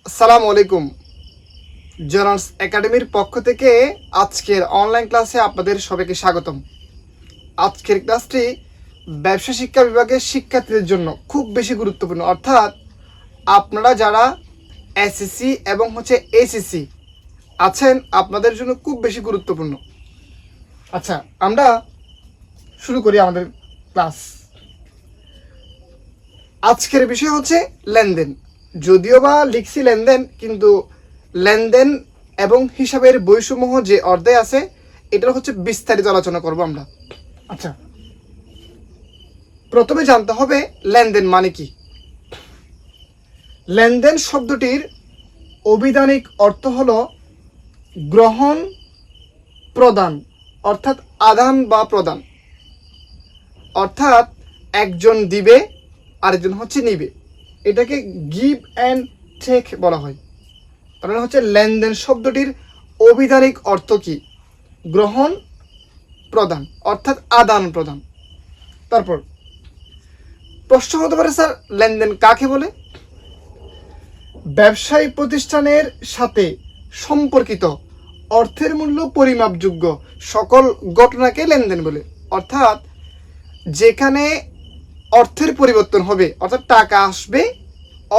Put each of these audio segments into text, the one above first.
আসসালামু আলাইকুম। জোনাস একাডেমির পক্ষ থেকে আজকের অনলাইন ক্লাসে আপনাদের সবাইকে স্বাগতম। আজকের ক্লাসটি ব্যবসা শিক্ষা বিভাগের শিক্ষার্থীদের জন্য খুব বেশি গুরুত্বপূর্ণ, অর্থাৎ আপনারা যারা এসএসসি এবং এসএসসি আছেন আপনাদের জন্য খুব বেশি গুরুত্বপূর্ণ। আচ্ছা, আমরা শুরু করি আমাদের ক্লাস। আজকের বিষয় হচ্ছে লেনদেন। যদিও বা লিখছি লেনদেন, কিন্তু লেনদেন এবং হিসাবের বৈষম্য যে অধ্যায় আছে এটার বিস্তারিত আলোচনা করব আমরা। আচ্ছা, প্রথমে জানতে হবে লেনদেন মানে কি। লেনদেন শব্দটির অভিধানিক অর্থ হলো গ্রহণ প্রদান, অর্থাৎ আদান বা প্রদান, অর্থাৎ একজন দিবে আরেকজন নিবে। এটাকে গিভ অ্যান্ড টেক বলা হয়। তার মানে লেনদেন শব্দটির অভিধানিক অর্থ কি? গ্রহণ প্রদান, অর্থাৎ আদান প্রদান। তারপর প্রশ্ন হতে পারে, স্যার লেনদেন কাকে বলে? ব্যবসায়ী প্রতিষ্ঠানের সাথে সম্পর্কিত অর্থের মূল্য পরিমাপযোগ্য সকল ঘটনাকে লেনদেন বলে। অর্থাৎ যেখানে অর্থের পরিবর্তন হবে, অর্থাৎ টাকা আসবে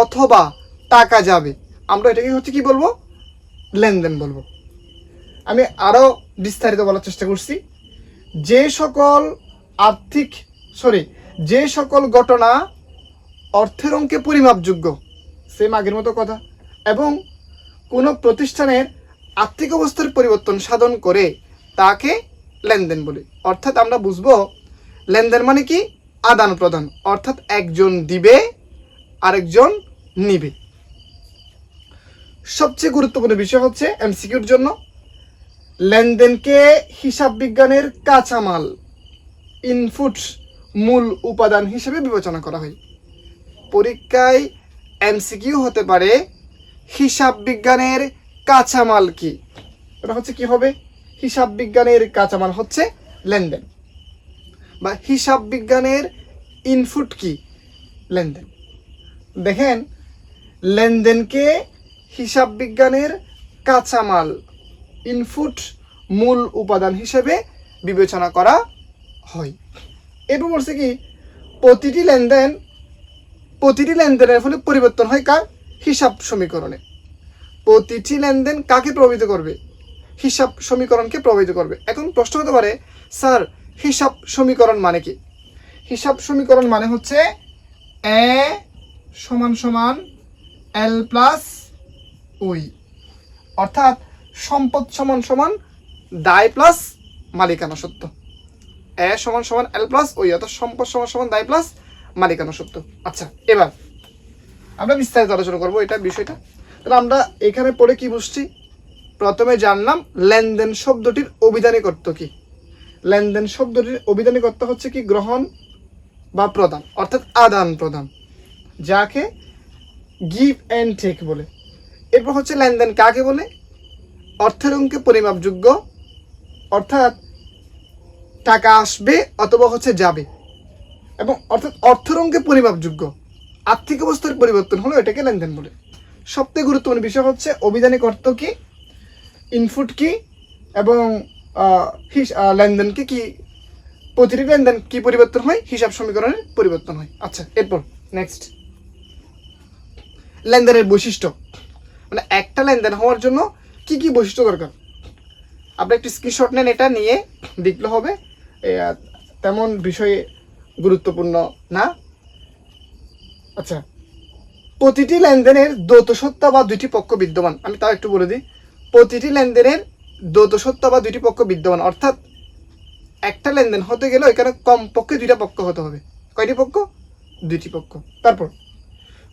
অথবা টাকা যাবে, আমরা এটাকে কি বলবো? লেনদেন বলবো। আমি আরও বিস্তারিত বলার চেষ্টা করছি। যে সকল ঘটনা অর্থের অঙ্কে পরিমাপযোগ্য, সেম আগের মতো কথা, এবং কোনো প্রতিষ্ঠানের আর্থিক অবস্থার পরিবর্তন সাধন করে তাকে লেনদেন বলে। অর্থাৎ আমরা বুঝবো লেনদেন মানে কি? আদান প্রদান, অর্থাৎ একজন দিবে আরেকজন নিবে। সবচেয়ে গুরুত্বপূর্ণ বিষয় হচ্ছে এমসিকিউর জন্য, লেনদেনকে হিসাব বিজ্ঞানের কাঁচামাল, ইনপুট, মূল উপাদান হিসেবে বিবেচনা করা হয়। পরীক্ষায় এমসিকিউ হতে পারে হিসাব বিজ্ঞানের কাঁচামাল কি? এটা কি হবে? হিসাব বিজ্ঞানের কাঁচামাল হচ্ছে লেনদেন, বা হিসাব বিজ্ঞানের ইনপুট কি? লেনদেন। দেখেন, লেনদেনকে হিসাব বিজ্ঞানের কাঁচামাল, ইনপুট, মূল উপাদান হিসেবে বিবেচনা করা হয়। এরপর বলছে কি, প্রতিটি লেনদেনের ফলে পরিবর্তন হয় কার? হিসাব সমীকরণে। প্রতিটি লেনদেন কাকে প্রভাবিত করবে? হিসাব সমীকরণকে প্রভাবিত করবে। এখন প্রশ্ন হতে পারে, স্যার হিসাব সমীকরণ মানে কি? হিসাব সমীকরণ মানে হচ্ছে এ সমান সমান এল প্লাস ওই, অর্থাৎ সম্পদ সমান সমান দায় প্লাস মালিকানা সত্ত্ব। এ সমান সমান এল প্লাস ওই, অর্থাৎ সম্পদ সমান সমান দায় প্লাস মালিকানা সত্ত্ব। আচ্ছা, এবার আমরা বিস্তারিত আলোচনা করবো এটা বিষয়টা। তাহলে আমরা এখানে পড়ে কি বুঝছি? প্রথমে জানলাম লেনদেন শব্দটির অভিধানিক অর্থ কি। লেনদেন শব্দটির অভিধানিক অর্থ হচ্ছে কি? গ্রহণ বা প্রদান, অর্থাৎ আদান প্রদান, যাকে গিভ অ্যান্ড টেক বলে। এরপর লেনদেন কাকে বলে? অর্থের অঙ্কে পরিমাপযোগ্য, অর্থাৎ টাকা আসবে অথবা যাবে, এবং অর্থাৎ অর্থের অঙ্কে পরিমাপযোগ্য আর্থিক অবস্থার পরিবর্তন হলো এটাকে লেনদেন বলে। সবথেকে গুরুত্বপূর্ণ বিষয় হচ্ছে অভিধানিক অর্থ কি, ইনপুট কি, এবং লেনদেনকে কি, প্রতিটি লেনদেন কি পরিবর্তন হয়? হিসাব সমীকরণের পরিবর্তন হয়। আচ্ছা, এরপর নেক্সট, লেনদেনের বৈশিষ্ট্য। মানে একটা লেনদেন হওয়ার জন্য কি কি বৈশিষ্ট্য দরকার? আপনি একটি স্ক্রিনশট নেন, এটা নিয়ে দেখলে হবে, তেমন বিষয়ে গুরুত্বপূর্ণ না। আচ্ছা, প্রতিটি লেনদেনের দ্বৈত সত্তা বা দুইটি পক্ষ বিদ্যমান। আমি তাও একটু বলে দিই, প্রতিটি লেনদেনের দ্বৈত সত্তা বা দুইটি পক্ষ বিদ্যমান, অর্থাৎ একটা লেনদেন হতে গেলে এখানে কমপক্ষে দুইটা পক্ষ হতে হবে। কয়টি পক্ষ? দুইটি পক্ষ। তারপর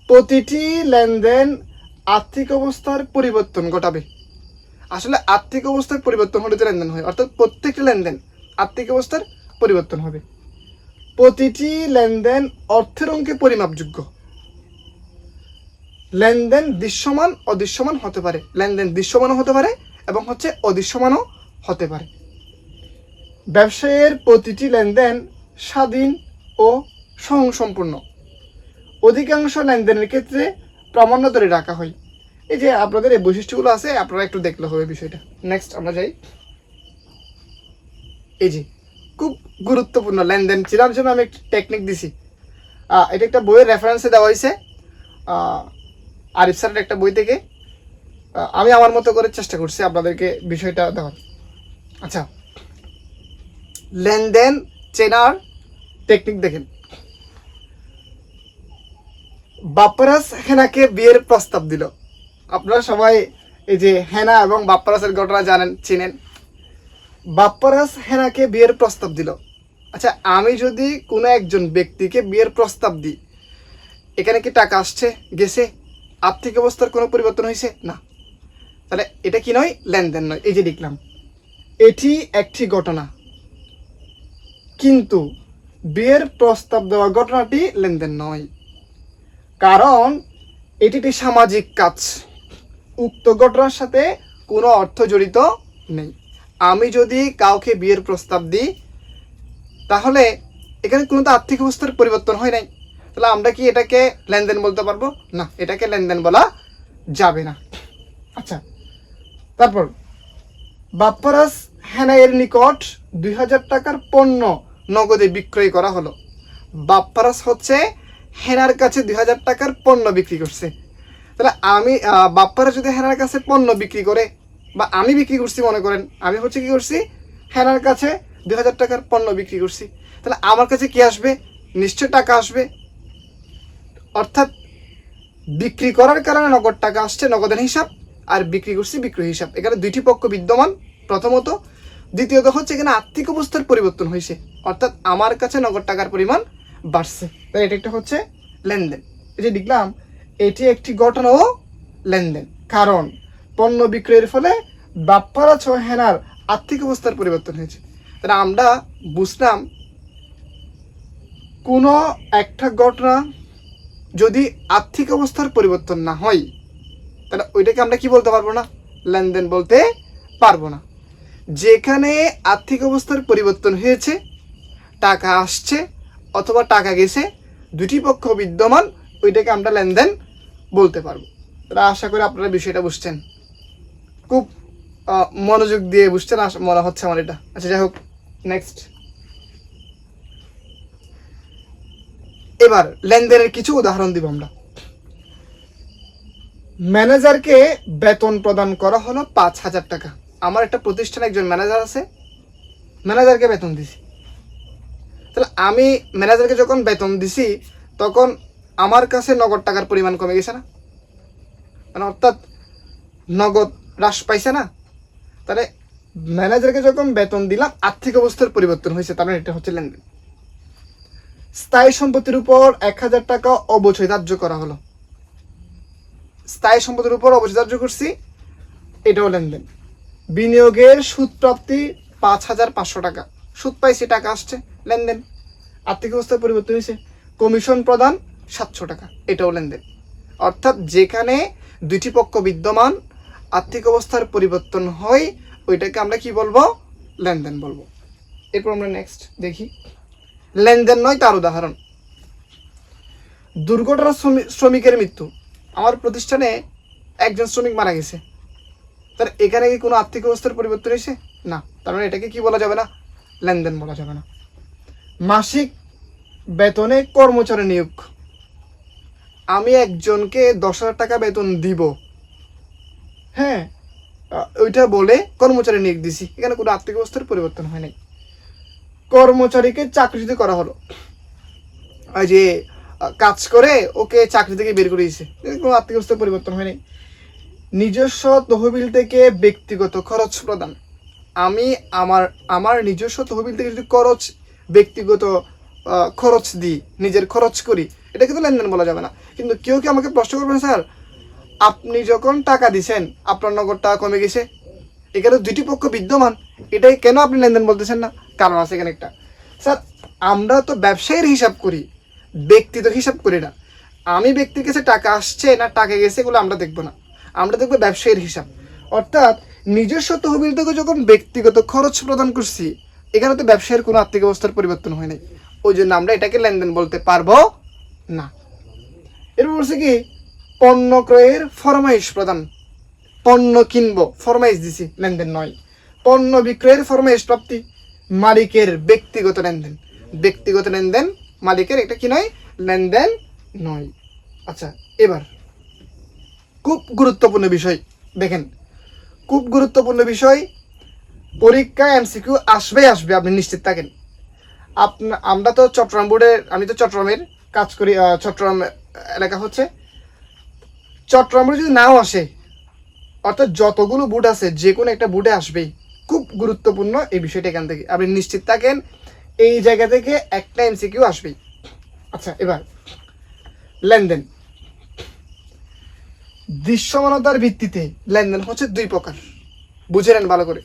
প্রতিটি লেনদেন আর্থিক অবস্থার পরিবর্তন ঘটাবে। আসলে আর্থিক অবস্থার পরিবর্তন হলে যে লেনদেন হয়, অর্থাৎ প্রত্যেকটি লেনদেন আর্থিক অবস্থার পরিবর্তন হবে। প্রতিটি লেনদেন অর্থের অঙ্কে পরিমাপযোগ্য। লেনদেন দৃশ্যমান অদৃশ্যমান হতে পারে, লেনদেন দৃশ্যমানও হতে পারে এবং অদৃশ্যমানও হতে পারে। ব্যবসায়ের প্রতিটি লেনদেন স্বাধীন ও স্বয়ংসম্পূর্ণ। অধিকাংশ লেনদেনের ক্ষেত্রে প্রামাণ্য ধরে রাখা হয়। এই যে আপনাদের এই বৈশিষ্ট্যগুলো আছে, আপনারা একটু দেখলে হবে বিষয়টা। নেক্সট আমরা যাই। এই যে খুব গুরুত্বপূর্ণ লেনদেন চেনার জন্য আমি একটা টেকনিক দিছি। এটা একটা বইয়ের রেফারেন্সে দেওয়া হয়েছে, আরিফ স্যারের একটা বই থেকে। আমি আমার মতো করে চেষ্টা করছি আপনাদেরকে বিষয়টা দেওয়ার। আচ্ছা, লেনদেন চেনার টেকনিক দেখেন। বাপ্পারাজ হেনাকে বিয়ের প্রস্তাব দিল। আপনারা সবাই এই যে হেনা এবং বাপ্পারাজের ঘটনা জানেন, চিনেন। বাপ্পারাজ হেনাকে বিয়ের প্রস্তাব দিল। আচ্ছা, আমি যদি কোনো একজন ব্যক্তিকে বিয়ের প্রস্তাব দিই, এখানে কি টাকা আসছে, গেছে, আর্থিক অবস্থার কোনো পরিবর্তন হয়েছে? না। তাহলে এটা কি নয়? লেনদেন নয়। এই যে লিখলাম, এটি একটি ঘটনা, কিন্তু বিয়ের প্রস্তাব দেওয়া ঘটনাটি লেনদেন নয়, কারণ এটি একটি সামাজিক কাজ। উক্ত ঘটনার সাথে কোনো অর্থ জড়িত নেই। আমি যদি কাউকে বিয়ের প্রস্তাব দিই, তাহলে এখানে কোনো তো আর্থিক অবস্থার পরিবর্তন হয় নাই, তাহলে আমরা কি এটাকে লেনদেন বলতে পারবো? না, এটাকে লেনদেন বলা যাবে না। আচ্ছা, তারপর বাপ্পারাজ হেনায়ের নিকট 2000 টাকার পণ্য নগদে বিক্রয় করা হলো। বাপ্পারাজ হচ্ছে হেনার কাছে 2000 টাকার পণ্য বিক্রি করছে। তাহলে আমি বাপ্পারাজ যদি হেনার কাছে পণ্য বিক্রি করে, বা আমি বিক্রি করছি, মনে করেন আমি হচ্ছে কি করছি, হেনার কাছে 2000 টাকার পণ্য বিক্রি করছি, তাহলে আমার কাছে কি আসবে? নিশ্চয় টাকা আসবে। অর্থাৎ বিক্রি করার কারণে নগদ টাকা আসছে, নগদের হিসাব, আর বিক্রি করছি বিক্রয় হিসাব। এখানে দুইটি পক্ষ বিদ্যমান প্রথমত। দ্বিতীয়ত হচ্ছে এখানে আর্থিক অবস্থার পরিবর্তন হয়েছে, অর্থাৎ আমার কাছে নগদ টাকার পরিমাণ বাড়ছে। তাই এটা একটা হচ্ছে লেনদেন। এই যে লিখলাম, এটি একটি ঘটনা ও লেনদেন, কারণ পণ্য বিক্রয়ের ফলে বাপ্পারাজ ও হেনার আর্থিক অবস্থার পরিবর্তন হয়েছে। তাহলে আমরা বুঝলাম, কোনো একটা ঘটনা যদি আর্থিক অবস্থার পরিবর্তন না হয়, তাহলে ওইটাকে আমরা কি বলতে পারবো না? লেনদেন বলতে পারবো না। যেখানে আর্থিক অবস্থার পরিবর্তন হয়েছে, টাকা আসছে অথবা টাকা গেছে, দুটি পক্ষ বিদ্যমান, ওইটাকে আমরা লেনদেন বলতে পারবো। তাহলে আশা করি আপনারা বিষয়টা বুঝছেন, খুব মনোযোগ দিয়ে বুঝছেন মনে হচ্ছে আমার এটা। আচ্ছা, যাই হোক, নেক্সট। এবার লেনদেনের কিছু উদাহরণ দিব আমরা। ম্যানেজারকে বেতন প্রদান করা হলো 5000 টাকা। আমার একটা প্রতিষ্ঠানে একজন ম্যানেজার আছে, ম্যানেজারকে বেতন দিছি। তাহলে আমি ম্যানেজারকে যখন বেতন দিছি, তখন আমার কাছে নগদ টাকার পরিমাণ কমে গেছে না? মানে অর্থাৎ নগদ হ্রাস পাইছে না? তাহলে ম্যানেজারকে যখন বেতন দিলাম, আর্থিক অবস্থার পরিবর্তন হয়েছে, তার মানে এটা হচ্ছে লেনদেন। স্থায়ী সম্পত্তির উপর 1000 টাকা অবচয় ধার্য করা হলো। স্থায়ী সম্পত্তির উপর অবচয় ধার্য করছি, এটাও লেনদেন। বিনিয়োগের সুদ প্রাপ্তি 5500 টাকা, সুদ পাইছি, টাকা আসছে, লেনদেন। আর্থিক অবস্থার পরিবর্তন হয়েছে। কমিশন প্রদান 700 টাকা, এটাও লেনদেন। অর্থাৎ যেখানে দুইটি পক্ষ বিদ্যমান, আর্থিক অবস্থার পরিবর্তন হয়, ওইটাকে আমরা কি বলবো? লেনদেন বলবো। এরপর আমরা নেক্সট দেখি, লেনদেন নয় তার উদাহরণ। দুর্ঘটনা শ্রমিকের মৃত্যু। আমার প্রতিষ্ঠানে একজন শ্রমিক মারা গেছে, তার এখানে কি কোনো আর্থিক অবস্থার পরিবর্তন হয়েছে? না, তার মানে এটাকে কি বলা যাবে না? লেনদেন বলা যাবে না। মাসিক বেতনে কর্মচারী নিয়োগ। আমি একজনকে 10,000 টাকা বেতন দিব, হ্যাঁ, ওইটা বলে কর্মচারী নিয়োগ দিছি, এখানে কোনো আর্থিক অবস্থার পরিবর্তন হয় নাই। কর্মচারীকে চাকরিতে করা হলো, ওই যে কাজ করে ওকে চাকরি থেকে বের করে দিয়েছে, কোনো আর্থিক অবস্থার পরিবর্তন হয় নাই। নিজস্ব তহবিল থেকে ব্যক্তিগত খরচ প্রদান। আমি আমার নিজস্ব তহবিল থেকে যদি ব্যক্তিগত খরচ দিই, নিজের খরচ করি, এটা কিন্তু লেনদেন বলা যাবে না। কিন্তু কেউ কি আমাকে প্রশ্ন করবেন, স্যার আপনি যখন টাকা দিছেন আপনার নগদ টাকা কমে গেছে, এখানে দুইটি পক্ষ বিদ্যমান, এটাই কেন আপনি লেনদেন বলতেছেন না? কারণ আছে এখানে একটা। স্যার আমরা তো ব্যবসায়ীর হিসাব করি, ব্যক্তিগত হিসাব করি না। আমি ব্যক্তির কাছে টাকা আসছে না টাকা গেছে এগুলো আমরা দেখবো না, আমরা দেখবো ব্যবসায়ীর হিসাব। অর্থাৎ নিজস্ব তহবিল থেকে যখন ব্যক্তিগত খরচ প্রদান করছি, এখানে তো ব্যবসায়ের কোনো আর্থিক অবস্থার পরিবর্তন হয় নাই, ওই জন্য আমরা এটাকে লেনদেন বলতে পারবো না। এরপর বলছে কি, পণ্য ক্রয়ের ফরমাইশ প্রদান, পণ্য কিনবো ফরমাইশ দিছি, লেনদেন নয়। পণ্য বিক্রয়ের ফরমাইশ প্রাপ্তি, মালিকের ব্যক্তিগত লেনদেন, ব্যক্তিগত লেনদেন মালিকের, এটা কি নয়, লেনদেন নয়। আচ্ছা, এবার খুব গুরুত্বপূর্ণ বিষয় দেখেন, খুব গুরুত্বপূর্ণ বিষয়, পরীক্ষা এমসিকিউ আসবে, আপনি নিশ্চিত থাকেন। আমরা তো চট্টগ্রাম বোর্ডের, আমি তো চট্টগ্রামের কাজ করি, চট্টগ্রাম এলাকা হচ্ছে, চট্টগ্রাম বোর্ডে যদি নাও আসে, অর্থাৎ যতগুলো বুট আছে যে কোনো একটা বুটে আসবেই। খুব গুরুত্বপূর্ণ এই বিষয়টা, এখান থেকে আপনি নিশ্চিত থাকেন এই জায়গা থেকে একটা এমসিকিউ আসবেই। আচ্ছা, এবার লেনদেন, দৃশ্যমানতার ভিত্তিতে লেনদেন হচ্ছে দুই প্রকার, বুঝে নেন ভালো করে।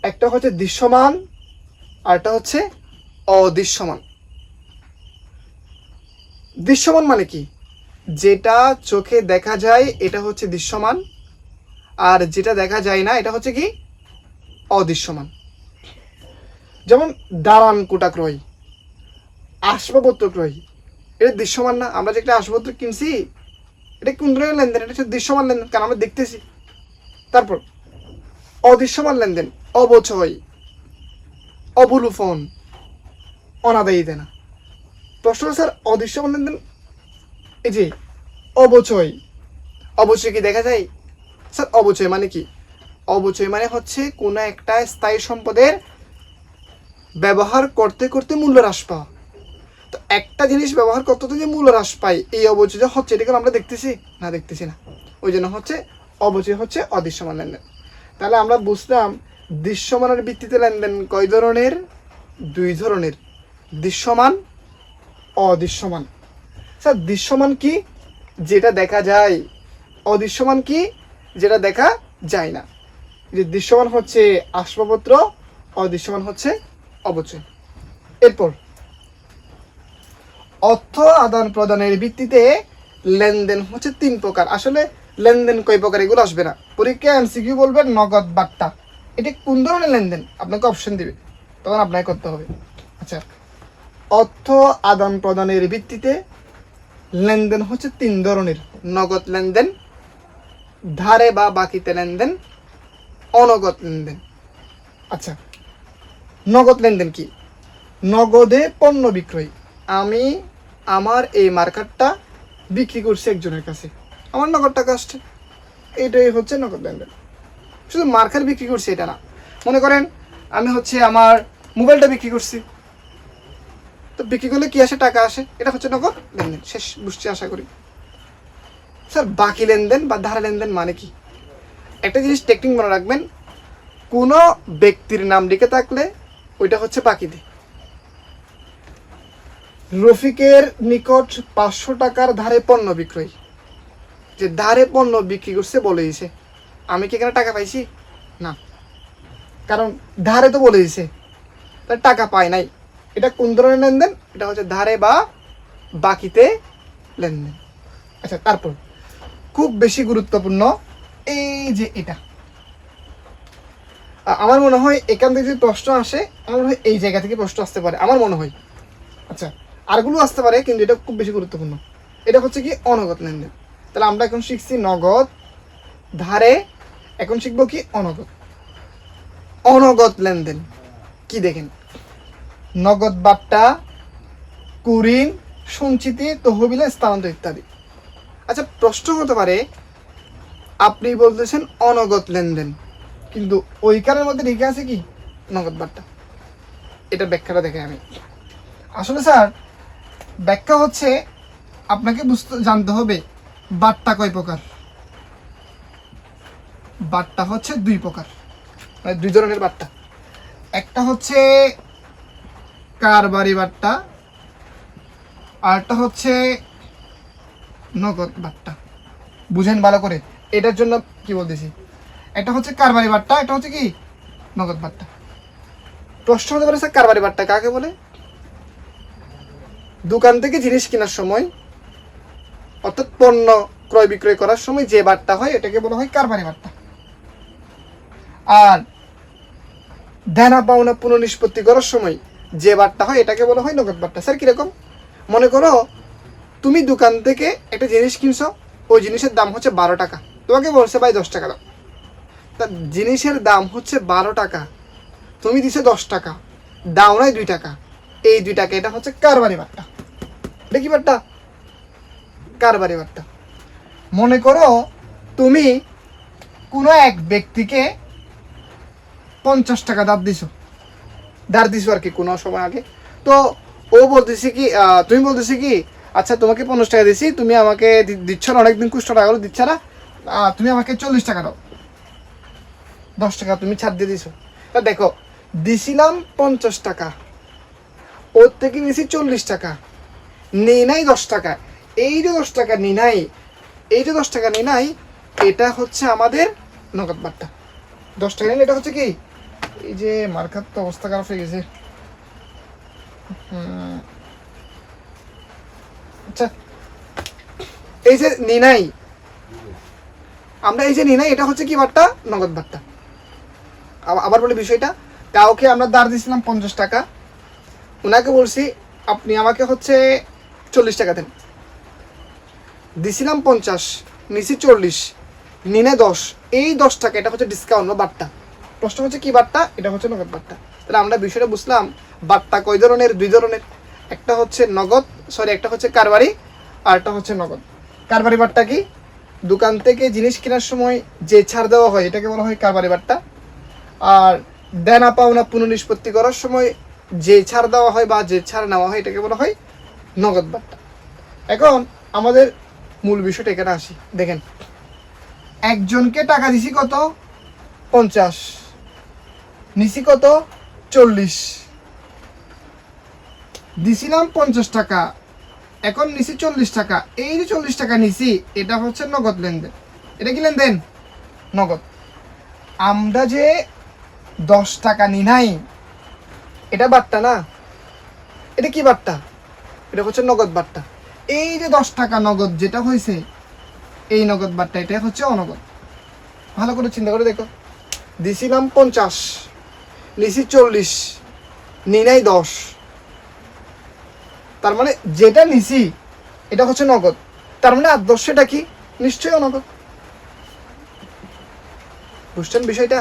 একটা হচ্ছে দৃশ্যমান, আর একটা হচ্ছে অদৃশ্যমান। দৃশ্যমান মানে কি, যেটা চোখে দেখা যায় এটা হচ্ছে দৃশ্যমান, আর যেটা দেখা যায় না এটা হচ্ছে কি, অদৃশ্যমান। যেমন দালান কোটা ক্রয়, আসবাবপত্র ক্রয়, এটা দৃশ্যমান না। আমরা যে একটা আসবাবপত্র কিনছি, এটা কোন ধরনের লেনদেন, এটা হচ্ছে দৃশ্যমান লেনদেন, কারণ আমরা দেখতেছি। তারপর অদৃশ্যমান লেনদেন, অবচয়, অবলুফন, অনাদায়ী দেনা। প্রশ্ন স্যার অদৃশ্যমান লেনদেন, এই যে অবচয়, অবচয় কি দেখা যায়? স্যার অবচয় মানে কি, অবচয় মানে হচ্ছে কোনো একটা স্থায়ী সম্পদের ব্যবহার করতে করতে মূল্য হ্রাস পাওয়া। তো একটা জিনিস ব্যবহার করতে যে মূল্য হ্রাস পায়, এই অবচয় যে হচ্ছে, এটা আমরা দেখতেছি না, দেখতেছি না, ওই জন্য হচ্ছে অবচয় হচ্ছে অদৃশ্যমান লেনদেন। তাহলে আমরা বুঝলাম দৃশ্যমানের ভিত্তিতে লেনদেন কয় ধরনের, দুই ধরনের, দৃশ্যমান, অদৃশ্যমান। স্যার দৃশ্যমান কি, যেটা দেখা যায়, অদৃশ্যমান কি, যেটা দেখা যায় না। যে দৃশ্যমান হচ্ছে আসবাবপত্র, অদৃশ্যমান হচ্ছে অবচয়। এরপর অর্থ আদান প্রদানের ভিত্তিতে লেনদেন হচ্ছে তিন প্রকার। আসলে লেনদেন কয় প্রকার এগুলো আসবে না, পরীক্ষায় এমসিকিউ বলবে নগদ বাট্টা, এটা কোন ধরনের লেনদেন আপনাকে অপশন দিবে, তখন আপনাকে করতে হবে। আচ্ছা, অর্থ আদান প্রদানের ভিত্তিতে লেনদেন হচ্ছে তিন ধরনের, নগদ লেনদেন, ধারে বা বাকিতে লেনদেন, অনগদ লেনদেন। আচ্ছা, নগদ লেনদেন কি, নগদে পণ্য বিক্রয়, আমি আমার এই মার্কেটটা বিক্রি করছি একজনের কাছে, আমার নগদ টাকা আসছে, এটাই হচ্ছে নগদ লেনদেন। শুধু মার্কেট বিক্রি করছি এটা না, মনে করেন আমি হচ্ছে আমার মোবাইলটা বিক্রি করছি, তো বিক্রি করলে কি আসে, টাকা আসে, এটা হচ্ছে নগদ লেনদেন। শেষ বুঝছি আশা করি। স্যার বাকি লেনদেন বা ধারা লেনদেন মানে কি, একটা জিনিস টেকনিক মনে রাখবেন, কোনো ব্যক্তির নাম লিখে থাকলে ওইটা হচ্ছে বাকিতে। রফিকের নিকট 500 টাকার ধারে পণ্য বিক্রয়, যে ধারে পণ্য বিক্রি করছে বলে দিয়েছে, আমি কি এখানে টাকা পাইছি না, কারণ ধারে তো বলে দিয়েছে, তার টাকা পায় নাই। এটা কোন ধরনের লেনদেন, এটা হচ্ছে ধারে বা বাকিতে লেনদেন। আচ্ছা, তারপর খুব বেশি গুরুত্বপূর্ণ এই যে এটা, আমার মনে হয় এখান থেকে যদি প্রশ্ন আসে, আমার মনে হয় এই জায়গা থেকে প্রশ্ন আসতে পারে, আমার মনে হয়। আচ্ছা, আরগুলো আসতে পারে, কিন্তু এটা খুব বেশি গুরুত্বপূর্ণ। এটা হচ্ছে কি, অনগদ লেনদেন। তাহলে আমরা এখন শিখছি নগদ, ধারে, এখন শিখবো কি, অনগদ। অনগদ লেনদেন কি দেখেন, নগদ বাট্টা, কুরিন, সঞ্চিতি, তহবিলে স্থানান্তর ইত্যাদি। আচ্ছা, প্রশ্ন হতে পারে আপনি বলতেছেন অনগদ লেনদেন, কিন্তু ওইখানের মধ্যে লিখে আছে কি, নগদ বাট্টা। এটা ব্যাখ্যাটা দেখে আমি, আসলে স্যার ব্যাখ্যা হচ্ছে আপনাকে জানতে হবে বাট্টা কয় প্রকার। বাট্টা হচ্ছে দুই প্রকার, মানে দুই ধরনের বাট্টা। একটা হচ্ছে কারবারি বাট্টা, আর একটা হচ্ছে নগদ বাট্টা। বুঝেন ভালো করে, এটার জন্য কি বলতেছি, একটা হচ্ছে কারবারি বাট্টা, একটা হচ্ছে কি, নগদ বাট্টা। প্রশ্ন হতে পারে স্যার কারবারি বাট্টা কাকে বলে, দোকান থেকে জিনিস কেনার সময়, অর্থাৎ পণ্য ক্রয় বিক্রয় করার সময় যে বাট্টা হয় এটাকে বলা হয় কারবারি বাট্টা। আর দেনা পাওনা পুনঃনিষ্পত্তি করার সময় যে বাট্টা হয় এটাকে বলা হয় নগদ বাট্টা। স্যার কিরকম, মনে করো তুমি দোকান থেকে একটা জিনিস কিনছো, ওই জিনিসের দাম হচ্ছে 12 টাকা, তোমাকে বলছে ভাই 10 টাকা দাও, তা জিনিসের দাম হচ্ছে 12 টাকা, তুমি দিছো 10 টাকা, দাও নাই 2 টাকা, এই 2 টাকা এটা হচ্ছে কারবারি বাট্টা। এটা কি বাট্টা? কারবারি বাট্টা। মনে করো তুমি কোনো এক ব্যক্তিকে 50 টাকা ধার দিছো আর কি কোনো সময় আগে, তো ও বলতেছে কি, তুমি বলতেছি কি আচ্ছা তোমাকে 50 টাকা দিছি, তুমি আমাকে দিচ্ছ না, অনেকদিন কুষ্ঠ টাকা দিচ্ছ না, তুমি আমাকে 40 টাকা দাও, 10 টাকা তুমি ছাড় দিয়ে দিছো। তা দেখো দিছিলাম 50 টাকা, ওর থেকে নিয়েছি 40 টাকা, নেই নাই 10 টাকা, এই যে 10 টাকা নেই নাই, এই যে 10 টাকা নেই নাই, এটা হচ্ছে আমাদের নগদ বাট্টা। 10 টাকা নিলে এটা হচ্ছে কি, এই যে মার্কার তো অবস্থা খারাপ হয়ে গেছে। আচ্ছা এই যে নিনাই, আমরা এই যে নিনাই, এটা হচ্ছে কি বাট্টা? নগদ বাট্টা। আবার বলি বিষয়টা, কাউকে আমরা ধার দিয়েছিলাম 50 টাকা, ওনাকে বলছি আপনি আমাকে হচ্ছে 40 টাকা দেন, দিছিলাম 50, নিছি 40, নিনে 10, এই 10 টাকা এটা হচ্ছে ডিসকাউন্ট বা বাট্টা। প্রশ্ন হচ্ছে কি বাট্টা? এটা হচ্ছে নগদ বাট্টা। তাহলে আমরা বিষয়টা বুঝলাম বাট্টা কয় ধরনের? 2 ধরনের, একটা হচ্ছে নগদ, একটা হচ্ছে কারবারি, আর একটা হচ্ছে নগদ। কারবারি বাট্টা কি? দোকান থেকে জিনিস কেনার সময় যে ছাড় দেওয়া হয় এটাকে বলা হয় কারবারি বাট্টা। আর দেনা পাওনা পুনঃনিষ্পত্তি করার সময় যে ছাড় দেওয়া হয় বা যে ছাড় নেওয়া হয় এটাকে বলা হয় নগদ বাট্টা। এখন আমাদের মূল বিষয়টা এখানে আসি। দেখেন, একজনকে টাকা দিছি কত? 50, নিছি কত? 40, দিছিলাম 50 টাকা, এখন নিছি 40 টাকা, এই যে 40 টাকা নিছি এটা হচ্ছে নগদ লেনদেন। এটা কি লেনদেন? নগদ। আমরা যে 10 টাকা নি নাই, এটা বাট্টা না? এটা কি বাট্টা? এটা হচ্ছে নগদ বাট্টা। এই যে 10 টাকা নগদ যেটা হয়েছে, এই নগদ বাট্টা, এটা হচ্ছে অনগদ। ভালো করে চিন্তা করে দেখো, দিছিলাম 50, নিছি 40, নি নাই 10, তার মানে যেটা নিছি এটা হচ্ছে নগদ, তার মানে আদর্শটা কি? নিশ্চয়ই অনগদ। বুঝছেন বিষয়টা?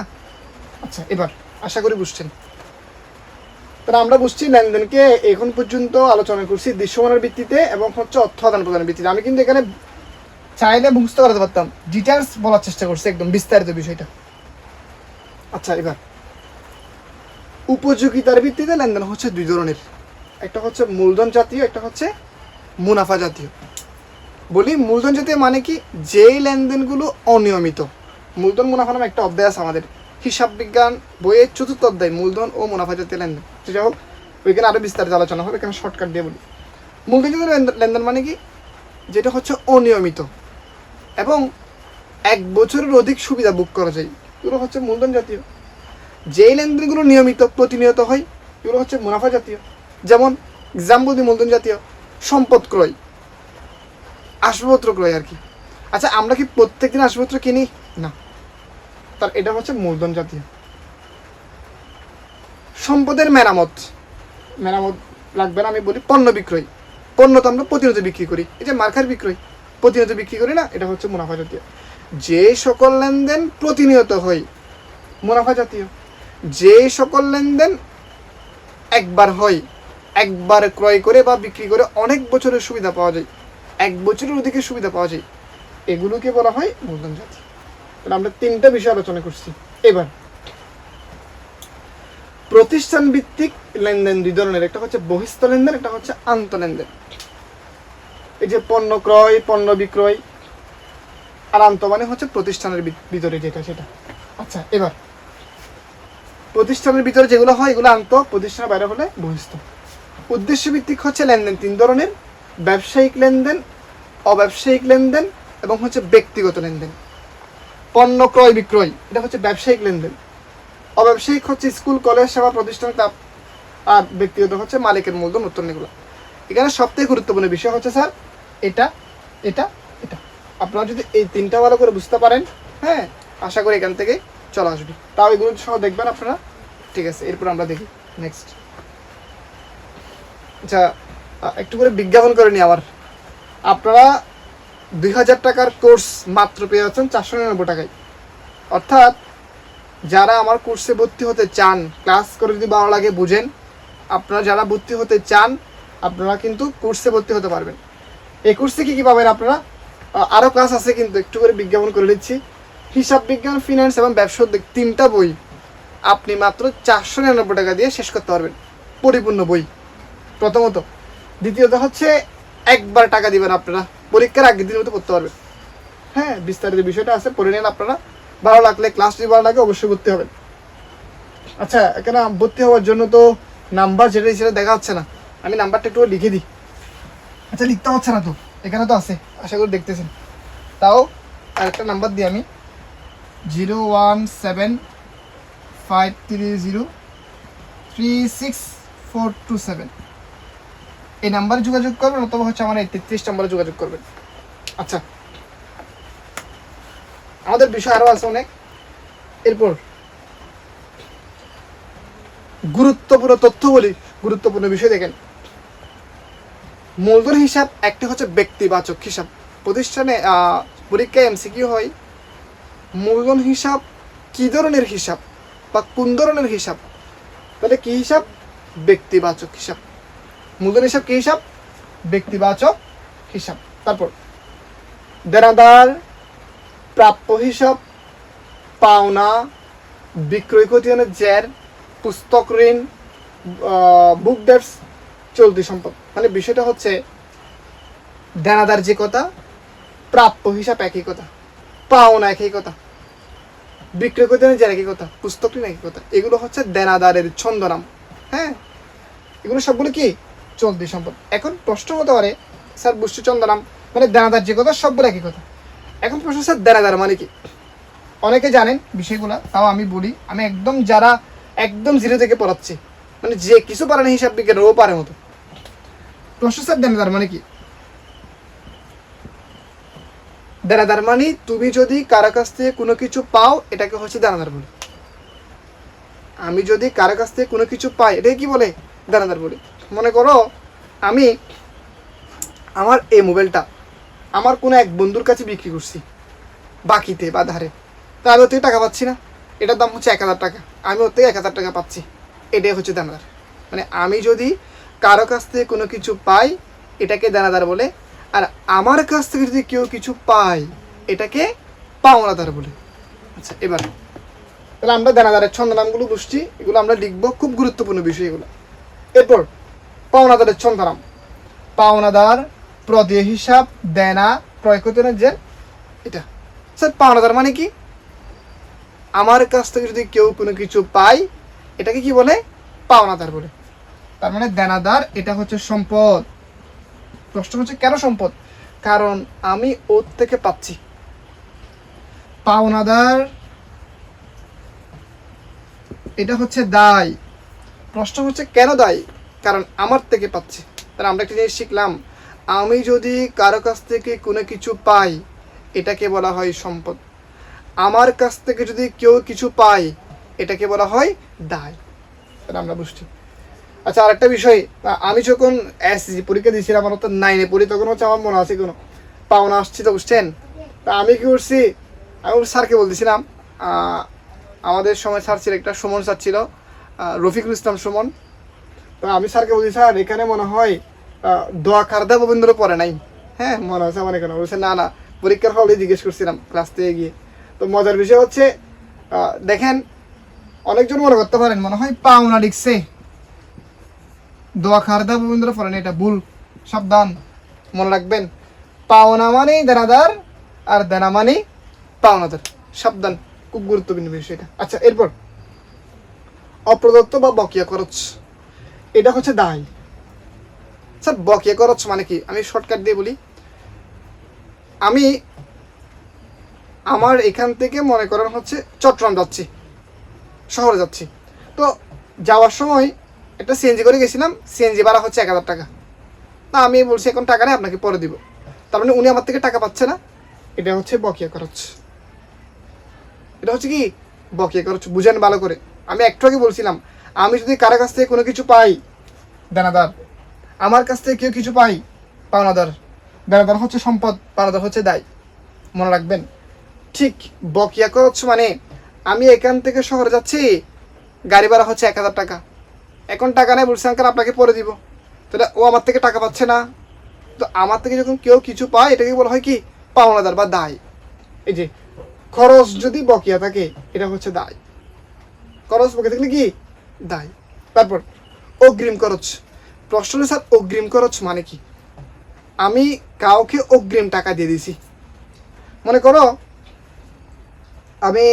আচ্ছা এবার আশা করি বুঝছেন। তাহলে আমরা বুঝছি লেনদেনকে এখন পর্যন্ত আলোচনা করছি দৃশ্যমানের ভিত্তিতে এবং হচ্ছে অর্থ আদান প্রদানের ভিত্তিতে। আমি কিন্তু এখানে চাইলে বুঝতে করাতে পারতাম, ডিটেলস বলার চেষ্টা করছি, একদম বিস্তারিত বিষয়টা। আচ্ছা এবার উপযোগিতার ভিত্তিতে লেনদেন হচ্ছে 2 ধরনের, একটা হচ্ছে মূলধন জাতীয়, একটা হচ্ছে মুনাফা জাতীয়। বলি মূলধন জাতীয় মানে কি? যেই লেনদেনগুলো অনিয়মিত। মূলধন মুনাফা নামে একটা অধ্যায় আছে আমাদের হিসাব বিজ্ঞান বইয়ের 4র্থ অধ্যায়, মূলধন ও মুনাফা জাতীয় লেনদেন। যাই হোক, ওইখানে আরও বিস্তারিত আলোচনা হবে, এখানে শর্টকাট দিয়ে বলি। মূলধন জাতীয় লেনদেন মানে কি? যেটা হচ্ছে অনিয়মিত এবং 1 বছরের অধিক সুবিধা বুক করা যায়, এগুলো হচ্ছে মূলধন জাতীয়। যেই লেনদেনগুলো নিয়মিত প্রতিনিয়ত হয় এগুলো হচ্ছে মুনাফা জাতীয়। যেমন এক্সাম্পল দিই, মূলধন জাতীয় সম্পদ ক্রয়, আসবাবপত্র ক্রয় আর কি। আচ্ছা আমরা কি প্রত্যেকদিন আসবাবপত্র কিনি? না, তার এটা হচ্ছে মূলধন জাতীয়। সম্পদের মেরামত লাগবে না, আমি বলি পণ্য বিক্রয়, পণ্য তো আমরা প্রতিনিয়ত বিক্রি করি, এই যে মার্কার বিক্রয় প্রতিনিয়ত বিক্রি করি না, এটা হচ্ছে মুনাফা জাতীয়। যে সকল লেনদেন প্রতিনিয়ত হয় মুনাফা জাতীয়। যে সকল লেনদেন একবার হয়, একবার ক্রয় করে বা বিক্রি করে অনেক বছরের সুবিধা পাওয়া যায়, 1 বছরের অধিকে সুবিধা পাওয়া যায়, এগুলোকে বলা হয় মূলধন জাতীয়। তাহলে আমরা 3টা বিষয় আলোচনা করছি। এবার প্রতিষ্ঠান ভিত্তিক লেনদেন 2 ধরনের, একটা হচ্ছে বহিস্থ লেনদেন, একটা হচ্ছে আন্ত লেনদেন। এই যে পণ্য ক্রয়, পণ্য বিক্রয়, আর আন্ত মানে হচ্ছে প্রতিষ্ঠানের ভিতরে যেটা সেটা। আচ্ছা এবার প্রতিষ্ঠানের ভিতরে যেগুলো হয় এগুলো আন্ত, প্রতিষ্ঠানের বাইরে হলে বহিস্থ। উদ্দেশ্য ভিত্তিক হচ্ছে লেনদেন 3 ধরনের, ব্যবসায়িক লেনদেন, অব্যবসায়িক লেনদেন এবং হচ্ছে ব্যক্তিগত লেনদেন। পণ্য ক্রয় বিক্রয় এটা হচ্ছে ব্যবসায়িক লেনদেন, অব্যবসায়িক হচ্ছে স্কুল কলেজ সেবা প্রতিষ্ঠান, আর ব্যক্তিগত হচ্ছে মালিকের মূলধন উত্তোলন। এগুলো এখানে সবথেকে গুরুত্বপূর্ণ বিষয় হচ্ছে স্যার এটা এটা এটা। আপনারা যদি এই 3টা ভালো করে বুঝতে পারেন, হ্যাঁ আশা করি এখান থেকে চলে আসবে। তাও এগুলো সহ দেখবেন আপনারা, ঠিক আছে? এরপর আমরা দেখি নেক্সট। আচ্ছা একটু করে বিজ্ঞাপন করে নিই আমার। আপনারা 2000 টাকার কোর্স মাত্র পেয়ে যাচ্ছেন 499 টাকায়। অর্থাৎ যারা আমার কোর্সে ভর্তি হতে চান, ক্লাস করে যদি ভালো লাগে বুঝেন, আপনারা যারা ভর্তি হতে চান আপনারা কিন্তু কোর্সে ভর্তি হতে পারবেন। এই কোর্সে কী কী পাবেন আপনারা? আরও ক্লাস আছে, কিন্তু একটু করে বিজ্ঞাপন করে দিচ্ছি। হিসাব বিজ্ঞান, ফিনান্স এবং ব্যবসা উদ্যোগ 3টা বই আপনি মাত্র 499 টাকা দিয়ে শেষ করতে পারবেন, পরিপূর্ণ বই প্রথমত। দ্বিতীয়ত হচ্ছে একবার টাকা দিবেন আপনারা, পরীক্ষার আগের দিনের মতো পড়তে পারবেন। হ্যাঁ, বিস্তারিত বিষয়টা আছে, পড়ে নেন আপনারা। ভালো লাগলে, ক্লাস যদি ভালো লাগে অবশ্যই ভর্তি হবেন। আচ্ছা, এখানে ভর্তি হওয়ার জন্য তো নাম্বার যেটা সেটা দেখা হচ্ছে না, আমি নাম্বারটা একটু লিখে দিই। আচ্ছা, লিখতে হচ্ছে না তো, এখানে তো আছে, আশা করি দেখতেছেন। তাও আরেকটা নাম্বার দিই আমি, 01753036427, এই নাম্বারে যোগাযোগ করবেন, অথবা হচ্ছে আমার এই 33 নম্বরে যোগাযোগ করবেন। আচ্ছা, আমাদের বিষয় আরও আছে অনেক। এরপর গুরুত্বপূর্ণ তথ্য বলি, গুরুত্বপূর্ণ বিষয় দেখেন। মূলধন হিসাব একটা হচ্ছে ব্যক্তিবাচক হিসাব। প্রতিষ্ঠানে পরীক্ষায় এমসিকিউ হয়, মূলধন হিসাব কী ধরনের হিসাব বা কোন ধরনের হিসাব? তাহলে কী হিসাব? ব্যক্তিবাচক হিসাব। মূলধন হিসাব কী হিসাব? ব্যক্তিবাচক হিসাব। তারপর দেনাদার, প্রাপ্য হিসাব, পাওনা, বিক্রয় খতিয়ানের জের, পুস্তক ঋণ, বুক ডেটস, চলতি সম্পদ। মানে বিষয়টা হচ্ছে দেনাদার যে কথা, প্রাপ্য হিসাব একই কথা, পাওনা একই কথা, বিক্রয় খতিয়ানের জের একই কথা, পুস্তক ঋণ একই কথা। এগুলো হচ্ছে দেনাদারের ছন্দনাম। হ্যাঁ, এগুলো সবগুলো কি? চলতি সম্পদ। এখন প্রশ্ন হতে পারে, স্যার বুঝছি ছন্দনাম মানে দেনাদার যে কথা সবগুলো একই কথা। এখন প্রশ্ন, স্যার দেনাদার মানে কি? অনেকে জানেন বিষয়গুলো, তাও আমি বলি, আমি একদম যারা একদম জিরো থেকে পড়াচ্ছি, মানে যে কিছু পারে না হিসাব বিজ্ঞান ও পারে মতো। প্রশ্ন, স্যার দেনাদার মানে কি? দেনাদার মানে তুমি যদি কারো কাছ থেকে কোনো কিছু পাও, এটাকে হচ্ছে দেনাদার বলে। আমি যদি কারো কাছ থেকে কোনো কিছু পাই, এটাকে কি বলে? দেনাদার বলে। মনে করো আমি আমার এই মোবাইলটা আমার কোনো এক বন্ধুর কাছে বিক্রি করছি বাকিতে বা ধারে, তা আমি ওর থেকে টাকা পাচ্ছি না, এটার দাম হচ্ছে 1000 টাকা, আমি ওর থেকে 1000 টাকা পাচ্ছি, এটাই হচ্ছে দেনাদার। মানে আমি যদি কারো কাছ থেকে কোনো কিছু পাই, এটাকে দেনাদার বলে। আর আমার কাছ থেকে যদি কেউ কিছু পায়, এটাকে পাওনাদার বলে। আচ্ছা, এবার তাহলে আমরা দেনাদারের ছন্দনামগুলো বুঝছি, এগুলো আমরা লিখবো, খুব গুরুত্বপূর্ণ বিষয় এগুলো। এরপর পাওনাদারের ছন্দনাম। পাওনাদার, প্রদেয় হিসাব, দেনা, ক্রয় খতিয়ানের জের, এটা। স্যার পাওনাদার মানে কি? আমার কাছ থেকে যদি কেউ কোনো কিছু পায়, এটাকে কি বলে? পাওনাদার বলে। তার মানে দেনাদার এটা হচ্ছে সম্পদ। প্রশ্ন হচ্ছে কেন সম্পদ? কারণ আমি ওর থেকে পাচ্ছি। পাওনাদার এটা হচ্ছে দায়। প্রশ্ন হচ্ছে কেন দায়? কারণ আমার থেকে পাচ্ছি। তাহলে আমরা একটা জিনিস শিখলাম, আমি যদি কারো কাছ থেকে কোনো কিছু পাই, এটাকে বলা হয় সম্পদ। আমার কাছ থেকে যদি কেউ কিছু পায়, এটাকে বলা হয় দায়। তাহলে আমরা বুঝছি। আচ্ছা, আরেকটা বিষয়, আমি যখন এসএসসি পরীক্ষা দিয়েছিলাম, আমার তো 9-এ পড়ি, তখন হচ্ছে আমার মনে আছে কোনো পাওনা আসছি, তো বুঝছেন। তা আমি কি করছি, আমি স্যারকে বলতেছিলাম, আমাদের সময় স্যার ছিল একটা, সুমন স্যার ছিল, রফিকুল ইসলাম সুমন। তো আমি স্যারকে বলছি, স্যার এখানে মনে হয় দোয়া খারদা গোবিন্দ্র পড়ে নাই। হ্যাঁ, মনে হচ্ছে আমার এখানে। বলছে না না, পরীক্ষার হলে জিজ্ঞেস করছিলাম ক্লাস থেকে গিয়ে। তো মজার বিষয় হচ্ছে, দেখেন অনেকজন মনে করতে পারেন মনে হয় পাওনা লিখছে, দোয়া খারদা গোবিন্দ্র পড়ে নাই, এটা ভুল। সাবধান, মনে রাখবেন, পাওনা মানে দেনাদার, আর দেনা মানে পাওনাদার। সাবধান, খুব গুরুত্বপূর্ণ বিষয় এটা। আচ্ছা, এরপর অপ্রদত্ত বা বকেয়া খরচ, এটা হচ্ছে দায়। স্যার বকেয়া খরচ মানে কি? আমি শর্টকাট দিয়ে বলি। আমি আমার এখান থেকে মনে করেন হচ্ছে চট্টগ্রাম যাচ্ছি, শহরে যাচ্ছি। তো যাওয়ার সময় একটা সিএনজি করে গেছিলাম, সিএনজি ভাড়া হচ্ছে 1000 টাকা। না, আমি বলছি এখন টাকা নেই, আপনাকে পরে দিব। তার মানে উনি আমার থেকে টাকা পাচ্ছে না, এটা হচ্ছে বকেয়া খরচ। এটা হচ্ছে কি? বকেয়া খরচ। বুঝেন ভালো করে। আমি একটু আগে বলছিলাম, আমি যদি কারো কাছ থেকে কোনো কিছু পাই, দেনাদার। আমার কাছ থেকে কেউ কিছু পাই, পাওনাদার। দেনাদার হচ্ছে সম্পদ, পাওনাদার হচ্ছে দায়, মনে রাখবেন। ঠিক বকেয়া খরচ মানে আমি এখান থেকে শহরে যাচ্ছি, গাড়ি ভাড়া হচ্ছে 1000 টাকা, এখন টাকা নেই, বলছে আঙ্কেল আপনাকে পরে দিব, তাহলে ও আমার থেকে টাকা পাচ্ছে না। তো আমার থেকে যখন কেউ কিছু পায় এটাকে বলা হয় কি, পাওনাদার বা দায়। এই যে খরচ যদি বকেয়া থাকে এটা হচ্ছে দায়, খরচ বকেয়া থাকলে কি, দায়। তারপর অগ্রিম খরচ। প্রশ্ন স্যার অগ্রিম খরচ মানে কি? আমি কাউকে অগ্রিম টাকা দিয়ে দিছি, মনে করো আমি